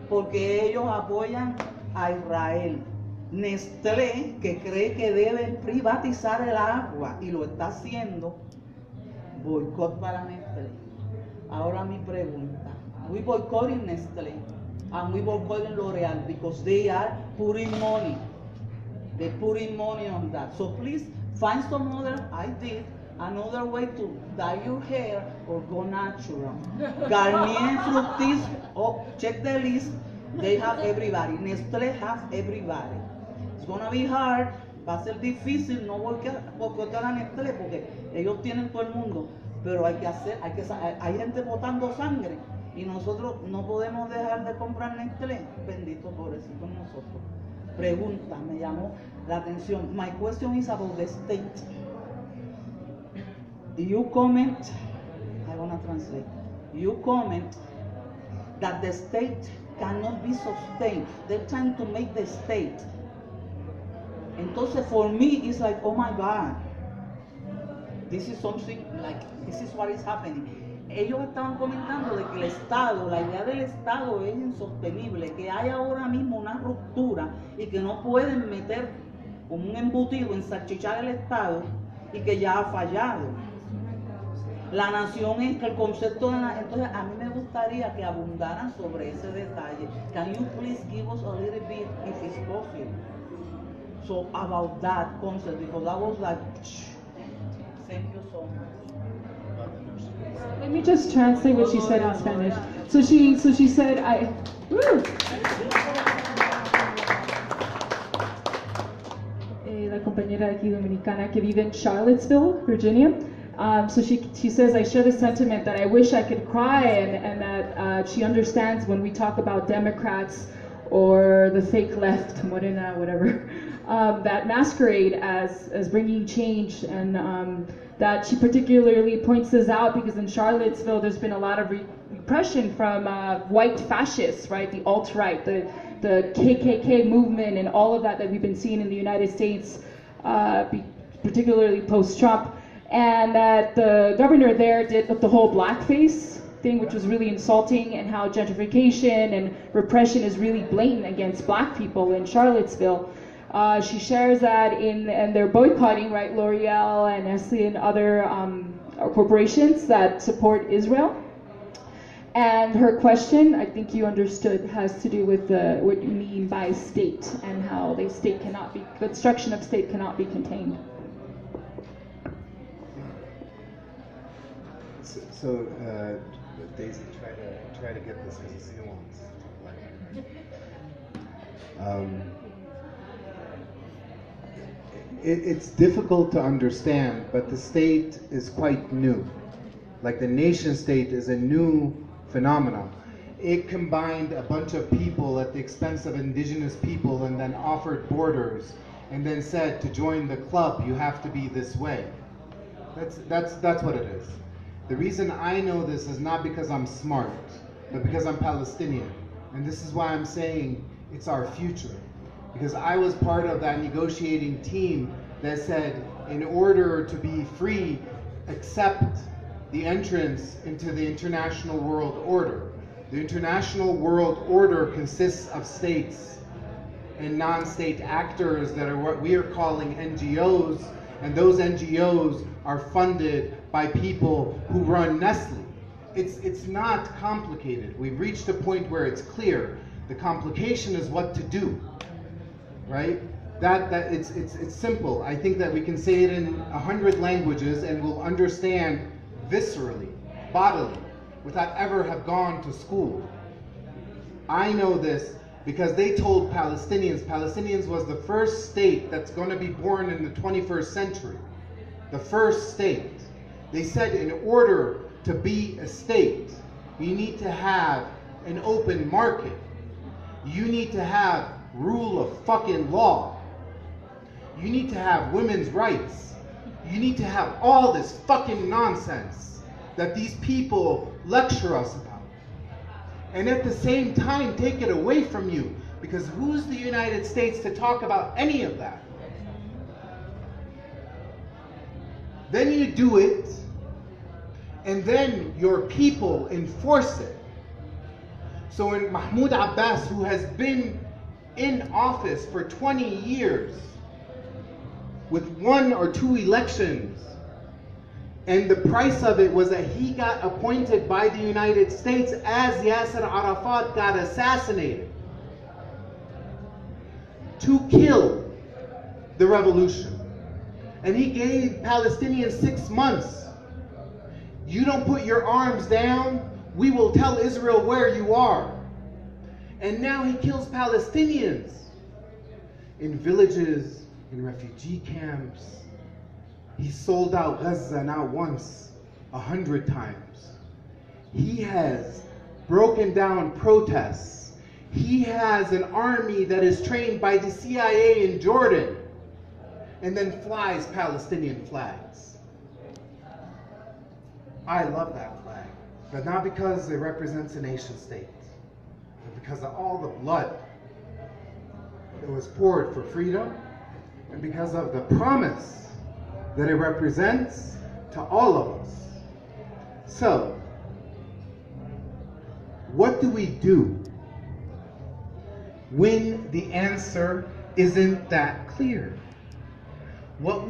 porque ellos apoyan a Israel. Nestlé, que cree que deben privatizar el agua y lo está haciendo, boicot para Nestlé. Ahora mi pregunta, we boycotting Nestlé and we boycotting L'Oreal because they are putting money. They putting money on that. So please find some other, I did, another way to dye your hair or go natural. Garnier, Fructis, oh, check the list. They have everybody. Nestlé has everybody. It's gonna be hard. Va a ser difícil no boicotear a Nestlé porque ellos tienen todo el mundo. Pero hay gente botando sangre y nosotros no podemos dejar de comprar Nestlé. Bendito pobrecito nosotros. Pregunta, me llamó la atención. My question is about the state. You comment, I want to translate. You comment that the state cannot be sustained. They're trying to make the state. Entonces, for me, it's like, oh my God, this is something like, this is what is happening. Ellos estaban comentando de que el Estado, la idea del Estado es insostenible, que hay ahora mismo una ruptura y que no pueden meter como un embutido, ensalchichar el Estado y que ya ha fallado. La nación es que el concepto de entonces a mí me gustaría que abundaran sobre ese detalle. Can you please give us a little bit if it's possible? So about that concept, because that was like, thank you so much. Let me just translate what she said in Spanish. So she said, la compañera aquí dominicana que vive en Charlottesville, Virginia. So she says, I share the sentiment that I wish I could cry and that she understands when we talk about Democrats or the fake left, Morena, whatever, that masquerade as bringing change, and that she particularly points this out because in Charlottesville there's been a lot of repression from white fascists, right, the alt-right, the KKK movement and all of that we've been seeing in the United States, particularly post-Trump. And that the governor there did the whole blackface thing, which was really insulting, and how gentrification and repression is really blatant against black people in Charlottesville. She shares that and they're boycotting, right, L'Oreal and Nestle and other corporations that support Israel. And her question, I think you understood, has to do with what you mean by state and how the destruction of state cannot be contained. So, Daisy, try to get this because it's nuanced. It's difficult to understand, but the state is quite new. Like the nation state is a new phenomenon. It combined a bunch of people at the expense of indigenous people and then offered borders and then said to join the club you have to be this way. That's what it is. The reason I know this is not because I'm smart, but because I'm Palestinian. And this is why I'm saying it's our future. Because I was part of that negotiating team that said, in order to be free, accept the entrance into the international world order. The international world order consists of states and non-state actors that are what we are calling NGOs, and those NGOs are funded by people who run Nestle. It's not complicated. We've reached a point where it's clear. The complication is what to do, right? It's simple. I think that we can say it in 100 languages and we'll understand viscerally, bodily, without ever have gone to school. I know this because they told Palestinians was the first state that's going to be born in the 21st century. The first state. They said in order to be a state, you need to have an open market. You need to have rule of fucking law. You need to have women's rights. You need to have all this fucking nonsense that these people lecture us about. And at the same time take it away from you, because who's the United States to talk about any of that? Then you do it, and then your people enforce it. So when Mahmoud Abbas, who has been in office for 20 years, with 1 or 2 elections, and the price of it was that he got appointed by the United States as Yasser Arafat got assassinated to kill the revolution. And he gave Palestinians 6 months. You don't put your arms down, we will tell Israel where you are. And now he kills Palestinians in villages, in refugee camps. He sold out Gaza not once, 100 times. He has broken down protests. He has an army that is trained by the CIA in Jordan and then flies Palestinian flags. I love that flag, but not because it represents a nation state, but because of all the blood that was poured for freedom and because of the promise that it represents to all of us. So, what do we do when the answer isn't that clear? What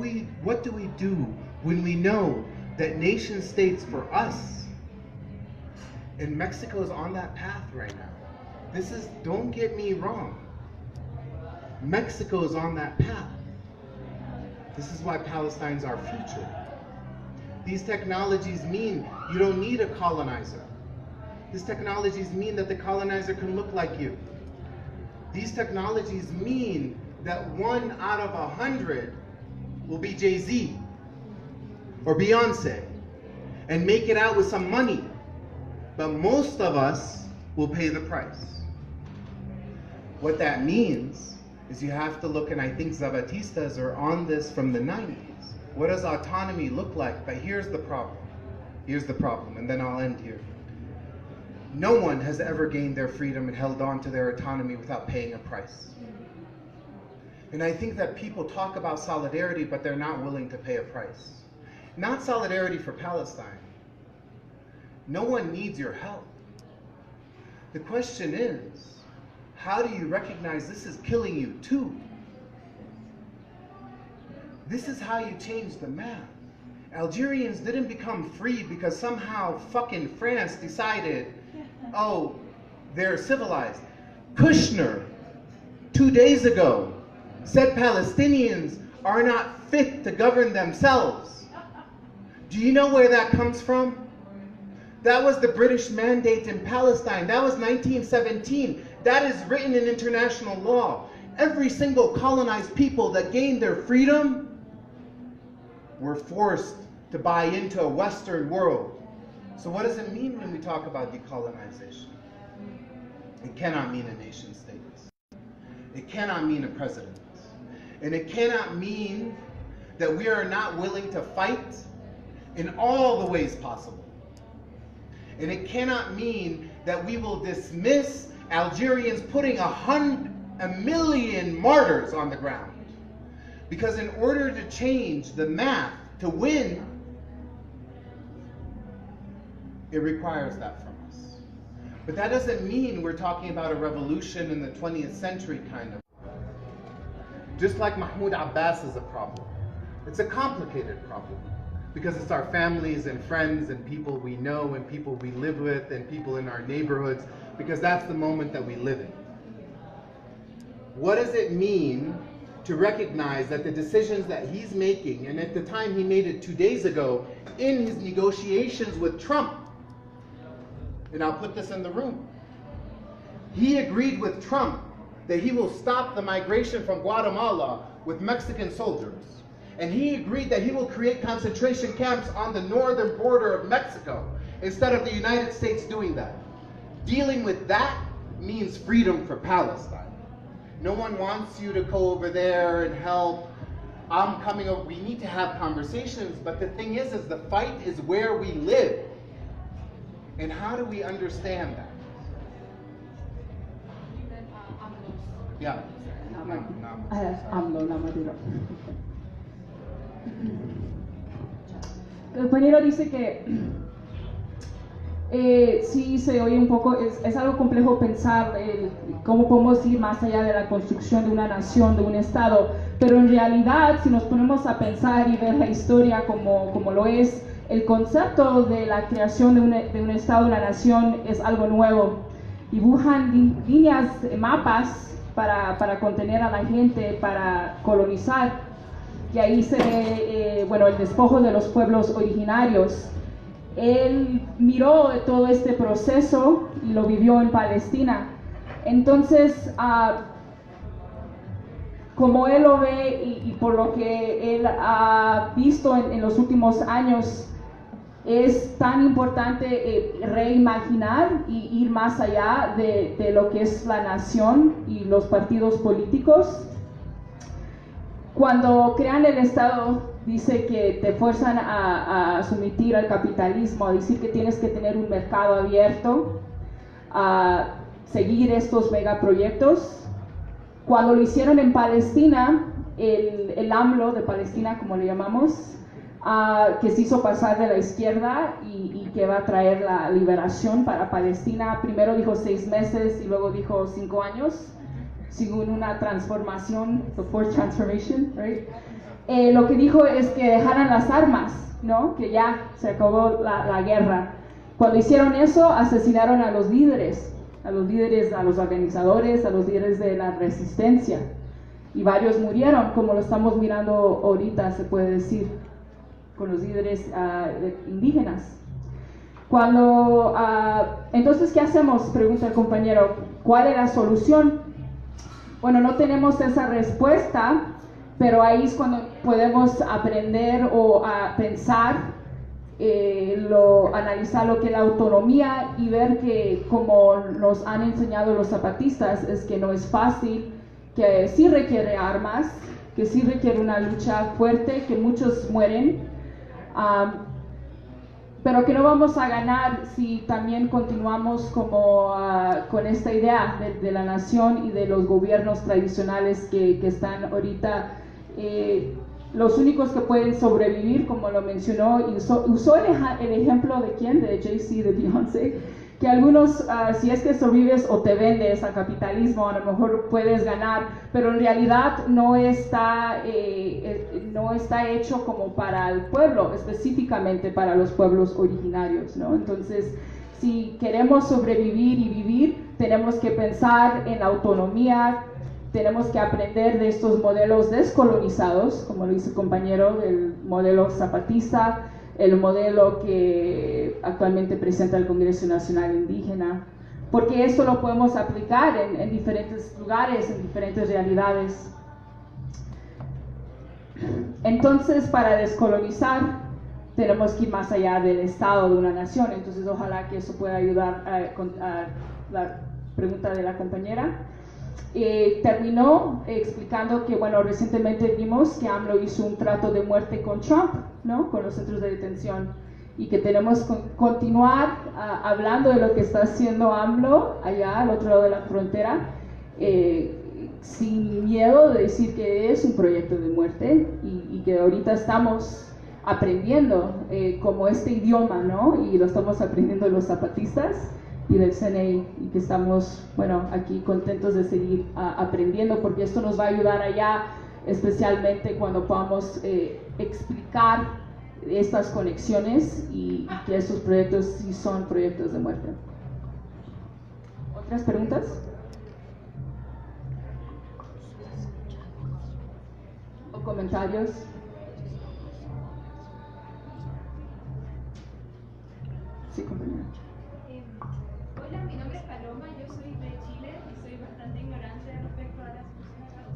do we do when we know that nation states for us, and Mexico is on that path right now. Don't get me wrong, Mexico is on that path. This is why Palestine's our future. These technologies mean you don't need a colonizer. These technologies mean that the colonizer can look like you. These technologies mean that 1 out of 100 will be Jay-Z or Beyonce and make it out with some money. But most of us will pay the price. What that means is you have to look, and I think Zapatistas are on this from the 90s. What does autonomy look like? But here's the problem. Here's the problem, and then I'll end here. No one has ever gained their freedom and held on to their autonomy without paying a price. And I think that people talk about solidarity, but they're not willing to pay a price. Not solidarity for Palestine. No one needs your help. The question is, how do you recognize this is killing you too? This is how you change the map. Algerians didn't become free because somehow fucking France decided, oh, they're civilized. Kushner, 2 days ago, said Palestinians are not fit to govern themselves. Do you know where that comes from? That was the British mandate in Palestine. That was 1917. That is written in international law. Every single colonized people that gained their freedom were forced to buy into a Western world. So what does it mean when we talk about decolonization? It cannot mean a nation state. It cannot mean a president. And it cannot mean that we are not willing to fight in all the ways possible. And it cannot mean that we will dismiss Algerians putting 1 million martyrs on the ground. Because in order to change the math, to win, it requires that from us. But that doesn't mean we're talking about a revolution in the 20th century kind of. Just like Mahmoud Abbas is a problem. It's a complicated problem because it's our families and friends and people we know and people we live with and people in our neighborhoods, because that's the moment that we live in. What does it mean to recognize that the decisions that he's making, and at the time he made it 2 days ago, in his negotiations with Trump, and I'll put this in the room, he agreed with Trump that he will stop the migration from Guatemala with Mexican soldiers. And he agreed that he will create concentration camps on the northern border of Mexico instead of the United States doing that. Dealing with that means freedom for Palestine. No one wants you to go over there and help. I'm coming over. We need to have conversations, but the thing is the fight is where we live. And how do we understand that? Yeah. El compañero dice que sí se oye un poco, es algo complejo pensar cómo podemos ir más allá de la construcción de una nación, de un estado, pero en realidad si nos ponemos a pensar y ver la historia como lo es, el concepto de la creación de un estado, de una nación es algo nuevo. Dibujan líneas, mapas para contener a la gente, para colonizar. y ahí se ve, bueno, el despojo de los pueblos originarios. Él miró todo este proceso y lo vivió en Palestina. Entonces, como él lo ve y por lo que él ha visto en los últimos años, es tan importante reimaginar y ir más allá de lo que es la nación y los partidos políticos. Cuando crean el Estado, dice que te fuerzan a someter al capitalismo, a decir que tienes que tener un mercado abierto, a seguir estos megaproyectos. Cuando lo hicieron en Palestina, el AMLO de Palestina, como le llamamos, que se hizo pasar de la izquierda y que va a traer la liberación para Palestina, primero dijo 6 meses y luego dijo 5 años, según una transformación, the fourth transformation, right? Lo que dijo es que dejaran las armas, ¿no? Que ya se acabó la guerra. Cuando hicieron eso, asesinaron a los líderes, a los organizadores, a los líderes de la resistencia. Y varios murieron, como lo estamos mirando ahorita, se puede decir, con los líderes indígenas. Entonces, ¿qué hacemos? Pregunta el compañero. ¿Cuál es la solución? Bueno, no tenemos esa respuesta, pero ahí es cuando podemos aprender o pensar, analizar lo que es la autonomía y ver que, como nos han enseñado los zapatistas, es que no es fácil, que sí requiere armas, que sí requiere una lucha fuerte, que muchos mueren, pero que no vamos a ganar si también continuamos como con esta idea de la nación y de los gobiernos tradicionales que están ahorita. Los únicos que pueden sobrevivir, como lo mencionó, y usó el ejemplo de quién, de Jay-Z, de Beyoncé, que algunos, si es que sobrevives o te vendes al capitalismo, a lo mejor puedes ganar, pero en realidad no está hecho como para el pueblo, específicamente para los pueblos originarios, ¿no? Entonces, si queremos sobrevivir y vivir, tenemos que pensar en la autonomía, tenemos que aprender de estos modelos descolonizados, como lo dice el compañero, del modelo zapatista, el modelo que actualmente presenta el Congreso Nacional Indígena, porque esto lo podemos aplicar en diferentes lugares, en diferentes realidades. Entonces, para descolonizar, tenemos que ir más allá del Estado de una nación. Entonces, ojalá que eso pueda ayudar a la pregunta de la compañera. Terminó explicando que, bueno, recientemente vimos que AMLO hizo un trato de muerte con Trump, ¿no? Con los centros de detención, y que tenemos que continuar hablando de lo que está haciendo AMLO allá al otro lado de la frontera, sin miedo de decir que es un proyecto de muerte y que ahorita estamos aprendiendo como este idioma, ¿no? Y lo estamos aprendiendo los zapatistas y del CNI, y que estamos, bueno, aquí contentos de seguir aprendiendo, porque esto nos va a ayudar allá, especialmente cuando podamos explicar estas conexiones y que estos proyectos sí son proyectos de muerte. ¿Otras preguntas? ¿O comentarios? Sí, compañera. Hola, mi nombre es Paloma, yo soy de Chile y soy bastante ignorante respecto a las personas,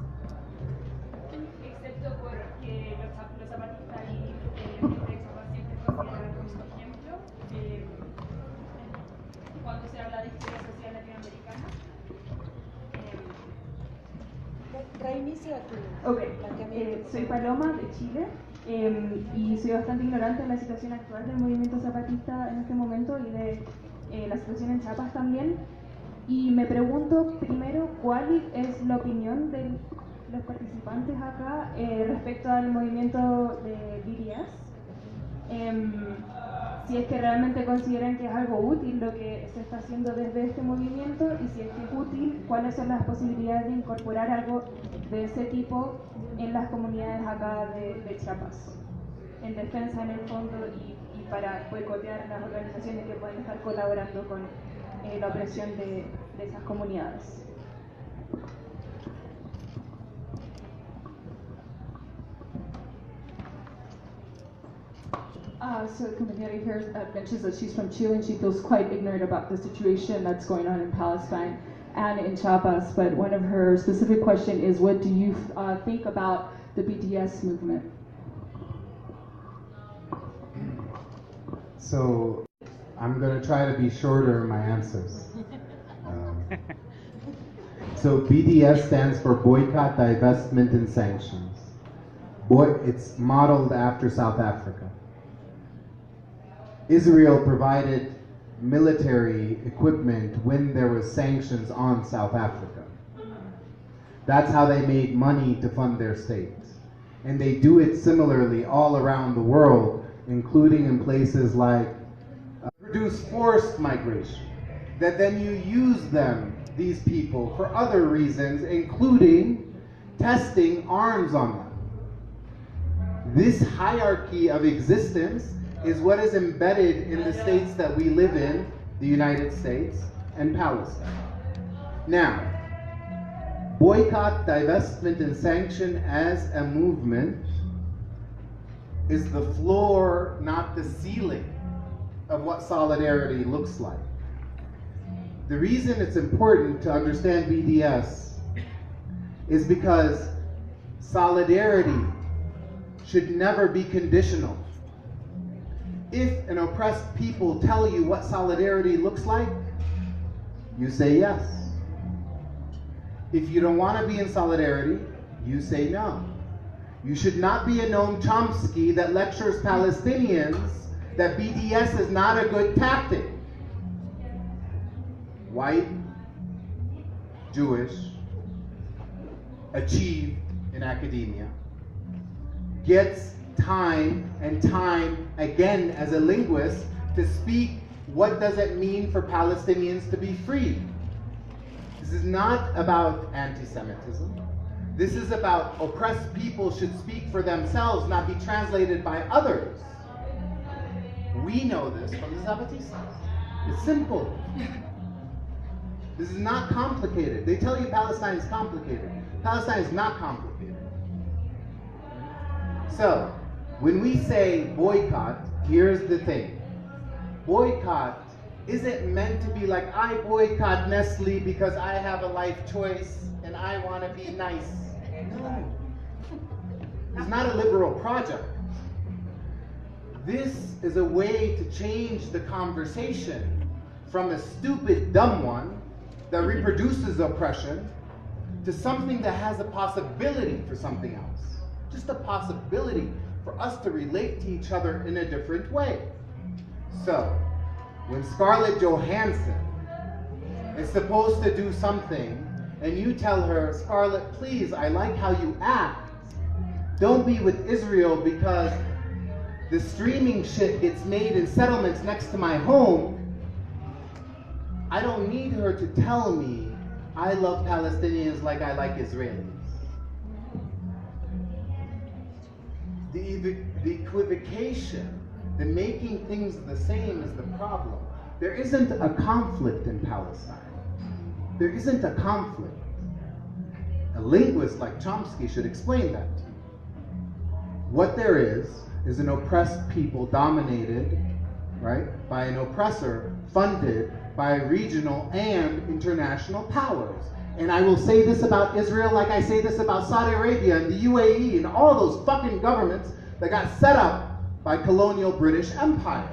excepto porque los zapatistas y siempre consideran como ejemplo cuando se habla de historia social latinoamericana. Reinicia tu planteamiento. Soy Paloma de Chile. Y soy bastante ignorante de la situación actual del movimiento zapatista en este momento y de la situación en Chiapas también. Y me pregunto primero cuál es la opinión de los participantes acá respecto al movimiento de BDS. Si es que realmente consideran que es algo útil lo que se está haciendo desde este movimiento, y si es que es útil, cuáles son las posibilidades de incorporar algo de ese tipo en las comunidades acá de Chiapas, en defensa en el fondo y para boicotear las organizaciones que pueden estar colaborando con la opresión de esas comunidades. So the compañera here mentions that she's from Chile and she feels quite ignorant about the situation that's going on in Palestine and in Chiapas. But one of her specific questions is, what do you think about the BDS movement? So I'm going to try to be shorter in my answers. So BDS stands for Boycott, Divestment, and Sanctions. It's modeled after South Africa. Israel provided military equipment when there was sanctions on South Africa. That's how they made money to fund their state. And they do it similarly all around the world, including in places like produce forced migration, that then you use them, these people, for other reasons, including testing arms on them. This hierarchy of existence is what is embedded in the states that we live in, the United States and Palestine. Now, boycott, divestment, and sanction as a movement is the floor, not the ceiling, of what solidarity looks like. The reason it's important to understand BDS is because solidarity should never be conditional. If an oppressed people tell you what solidarity looks like, you say yes. If you don't want to be in solidarity, you say no. You should not be a Noam Chomsky that lectures Palestinians that BDS is not a good tactic. White, Jewish, achieved in academia, gets time and time again as a linguist to speak what does it mean for Palestinians to be free. This is not about anti-Semitism. This is about oppressed people should speak for themselves, not be translated by others. We know this from the Zapatistas. It's simple. This is not complicated. They tell you Palestine is complicated. Palestine is not complicated. So, when we say boycott, here's the thing. Boycott isn't meant to be like, I boycott Nestle because I have a life choice and I want to be nice. No. It's not a liberal project. This is a way to change the conversation from a stupid, dumb one that reproduces oppression to something that has a possibility for something else. Just a possibility for us to relate to each other in a different way. So, when Scarlett Johansson is supposed to do something and you tell her, Scarlett, please, I like how you act. Don't be with Israel because the streaming shit gets made in settlements next to my home. I don't need her to tell me I love Palestinians like I like Israelis. The equivocation, the making things the same is the problem. There isn't a conflict in Palestine. There isn't a conflict. A linguist like Chomsky should explain that to you. What there is an oppressed people dominated, right, by an oppressor funded by regional and international powers. And I will say this about Israel like I say this about Saudi Arabia and the UAE and all those fucking governments that got set up by colonial British Empire.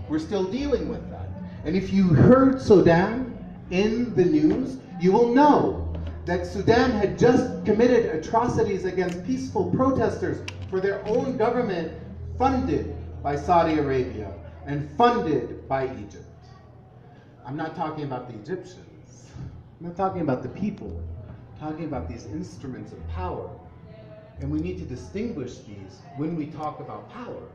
We're still dealing with that. And if you heard Sudan in the news, you will know that Sudan had just committed atrocities against peaceful protesters for their own government funded by Saudi Arabia and funded by Egypt. I'm not talking about the Egyptians. I'm not talking about the people. I'm talking about these instruments of power. And we need to distinguish these when we talk about power.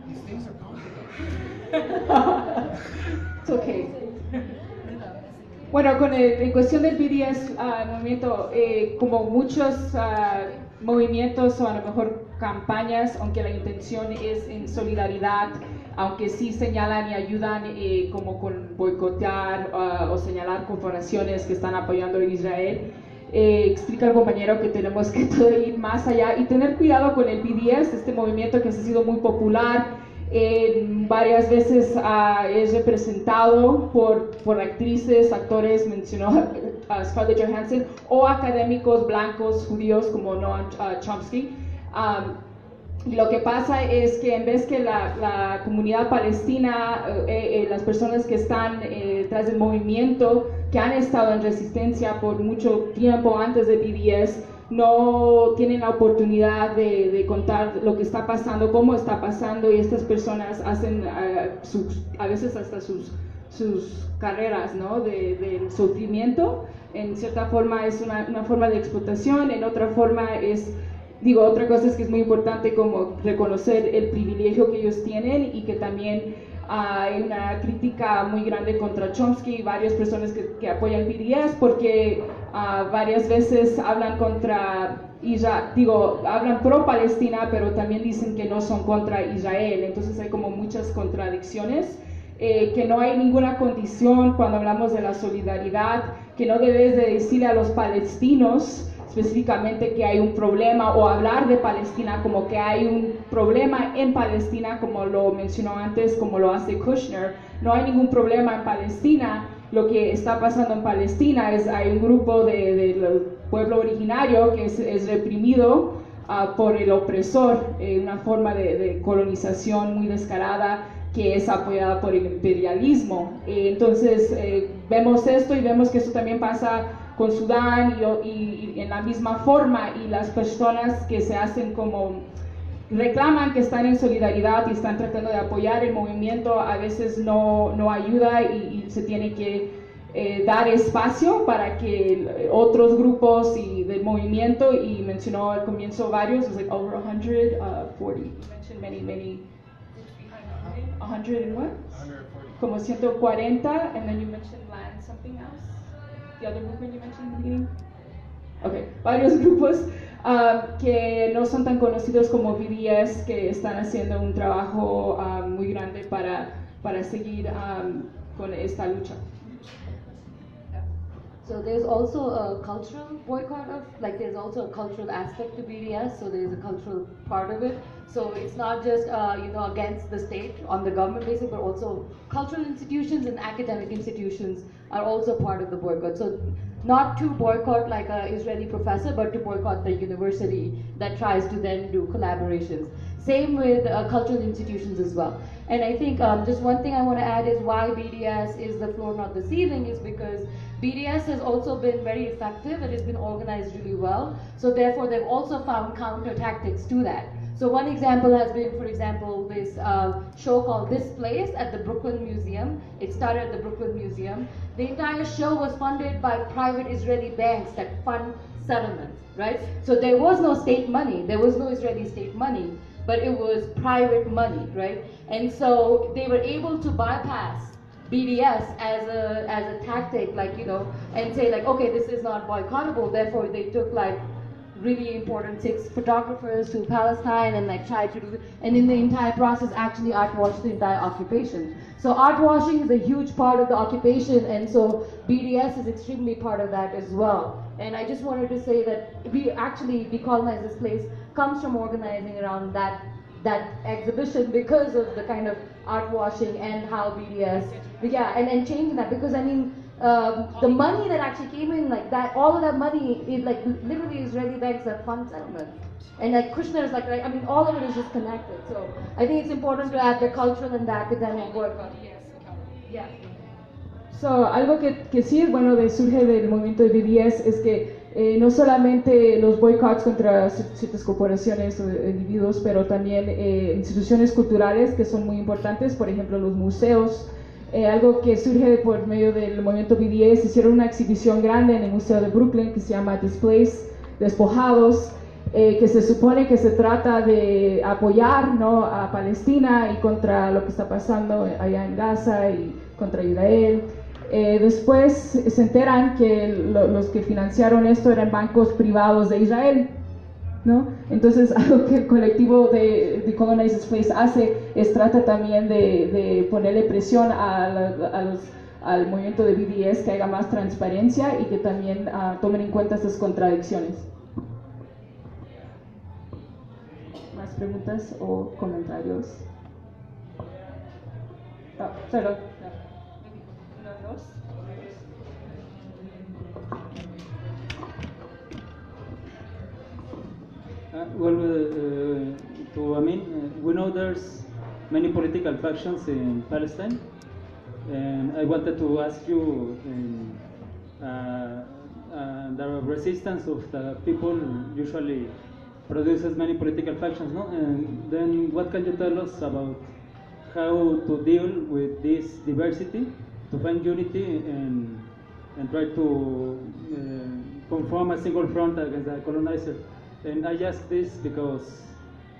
These things are complicated. It's okay. Bueno, en cuestión del BDS movimiento, como muchos movimientos o a lo mejor campañas, aunque la intención es en solidaridad, aunque sí señalan y ayudan como con boicotear o señalar corporaciones que están apoyando a Israel, explica el compañero que tenemos que ir más allá y tener cuidado con el BDS, este movimiento que ha sido muy popular. Varias veces es representado por actrices, actores, mencionó Scarlett Johansson, o académicos blancos judíos como Noam Chomsky. Y lo que pasa es que en vez que la comunidad palestina, las personas que están detrás del movimiento, que han estado en resistencia por mucho tiempo antes de BDS, no tienen la oportunidad de contar lo que está pasando, cómo está pasando, y estas personas hacen a veces hasta sus carreras, ¿no? del sufrimiento. En cierta forma es una forma de explotación, en otra forma otra cosa es que es muy importante como reconocer el privilegio que ellos tienen, y que también hay una crítica muy grande contra Chomsky y varias personas que apoyan BDS, porque varias veces hablan hablan pro Palestina, pero también dicen que no son contra Israel. Entonces hay como muchas contradicciones, que no hay ninguna condición cuando hablamos de la solidaridad, que no debes de decirle a los palestinos específicamente que hay un problema, o hablar de Palestina como que hay un problema en Palestina, como lo mencionó antes, como lo hace Kushner. No hay ningún problema en Palestina. Lo que está pasando en Palestina es hay un grupo del pueblo originario que es reprimido por el opresor, una forma de colonización muy descarada que es apoyada por el imperialismo. Entonces vemos esto, y vemos que eso también pasa con Sudán y en la misma forma, y las personas que se hacen como reclaman que están en solidaridad y están tratando de apoyar el movimiento, a veces no ayuda, y se tiene que dar espacio para que otros grupos del movimiento, y mencionó al comienzo varios, it was like over 140, you mentioned many 100 and what? 140. Como 140, and then you mentioned land something else. The other movement you mentioned in the beginning? Okay, varios grupos que no son tan conocidos como BDS, que están haciendo un trabajo muy grande para seguir con esta lucha. So there's also a cultural boycott there's also a cultural aspect to BDS, so there's a cultural part of it. So it's not just, against the state on the government basis, but also cultural institutions and academic institutions are also part of the boycott. So not to boycott like an Israeli professor, but to boycott the university that tries to then do collaborations. Same with cultural institutions as well. And I think just one thing I want to add is why BDS is the floor, not the ceiling, is because BDS has also been very effective. It has been organized really well. So therefore, they've also found counter tactics to that. So one example has been, for example, this show called This Place at the Brooklyn Museum. It started at the Brooklyn Museum. The entire show was funded by private Israeli banks that fund settlements, right? So there was no state money. There was no Israeli state money, but it was private money, right? And so they were able to bypass BDS as a tactic, and say okay, this is not boycottable. Therefore, they took really important 6 photographers to Palestine and tried to do, and in the entire process actually art washed the entire occupation. So art washing is a huge part of the occupation, and so BDS is extremely part of that as well. And I just wanted to say that we actually Decolonize This Place comes from organizing around that exhibition because of the kind of art washing and how BDS, and changing that, because I mean, the money that actually came in, all of that money is literally Israeli banks that fund settlement. And Kushner is all of it is just connected. So I think it's important to add the cultural and the academic work on it. Yeah. So, algo que sí, surge del movimiento de BDS es que no solamente los boicots contra ciertas corporaciones o individuos, pero también instituciones culturales que son muy importantes, por ejemplo los museos. Algo que surge por medio del movimiento BDS, hicieron una exhibición grande en el Museo de Brooklyn que se llama Displaced, Despojados, que se supone que se trata de apoyar, ¿no?, a Palestina y contra lo que está pasando allá en Gaza y contra Israel. Después se enteran que los que financiaron esto eran bancos privados de Israel, ¿no? Entonces algo que el colectivo de Decolonize This Place hace es trata también de ponerle presión a al movimiento de BDS, que haya más transparencia y que también tomen en cuenta estas contradicciones. ¿Más preguntas o comentarios? Solo. Uno, dos. To Amin, we know there's many political factions in Palestine, and I wanted to ask you the resistance of the people usually produces many political factions, no? And then what can you tell us about how to deal with this diversity, to find unity and try to conform a single front against the colonizer? And I ask this because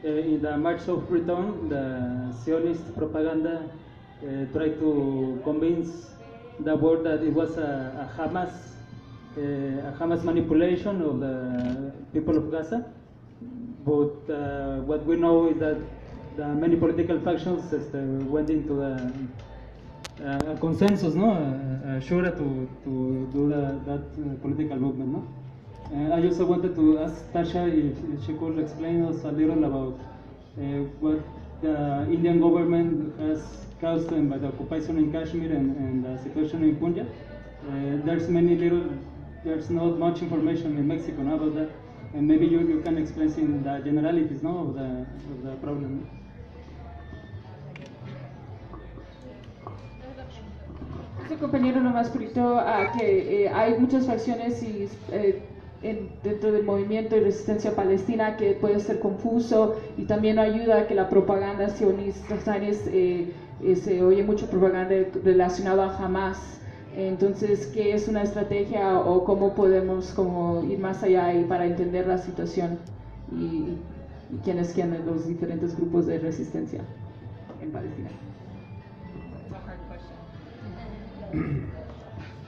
in the March of Return, the Zionist propaganda tried to convince the world that it was a Hamas manipulation of the people of Gaza. But what we know is that the many political factions went into a consensus, no, a shura to do that political movement, no. I also wanted to ask Tasha if she could explain us a little about what the Indian government has caused by the occupation in Kashmir and the situation in Punjab. There's not much information in Mexico now about that, and maybe you can explain in the generalities, no, of the problem. Este compañero nomás gritó que hay muchas facciones y dentro del movimiento de resistencia palestina que puede ser confuso, y también ayuda a que la propaganda sionista, se oye mucho propaganda relacionada a Hamas. Entonces, ¿qué es una estrategia o cómo podemos ir más allá y para entender la situación y quiénes quieren los diferentes grupos de resistencia en Palestina? It's a hard question.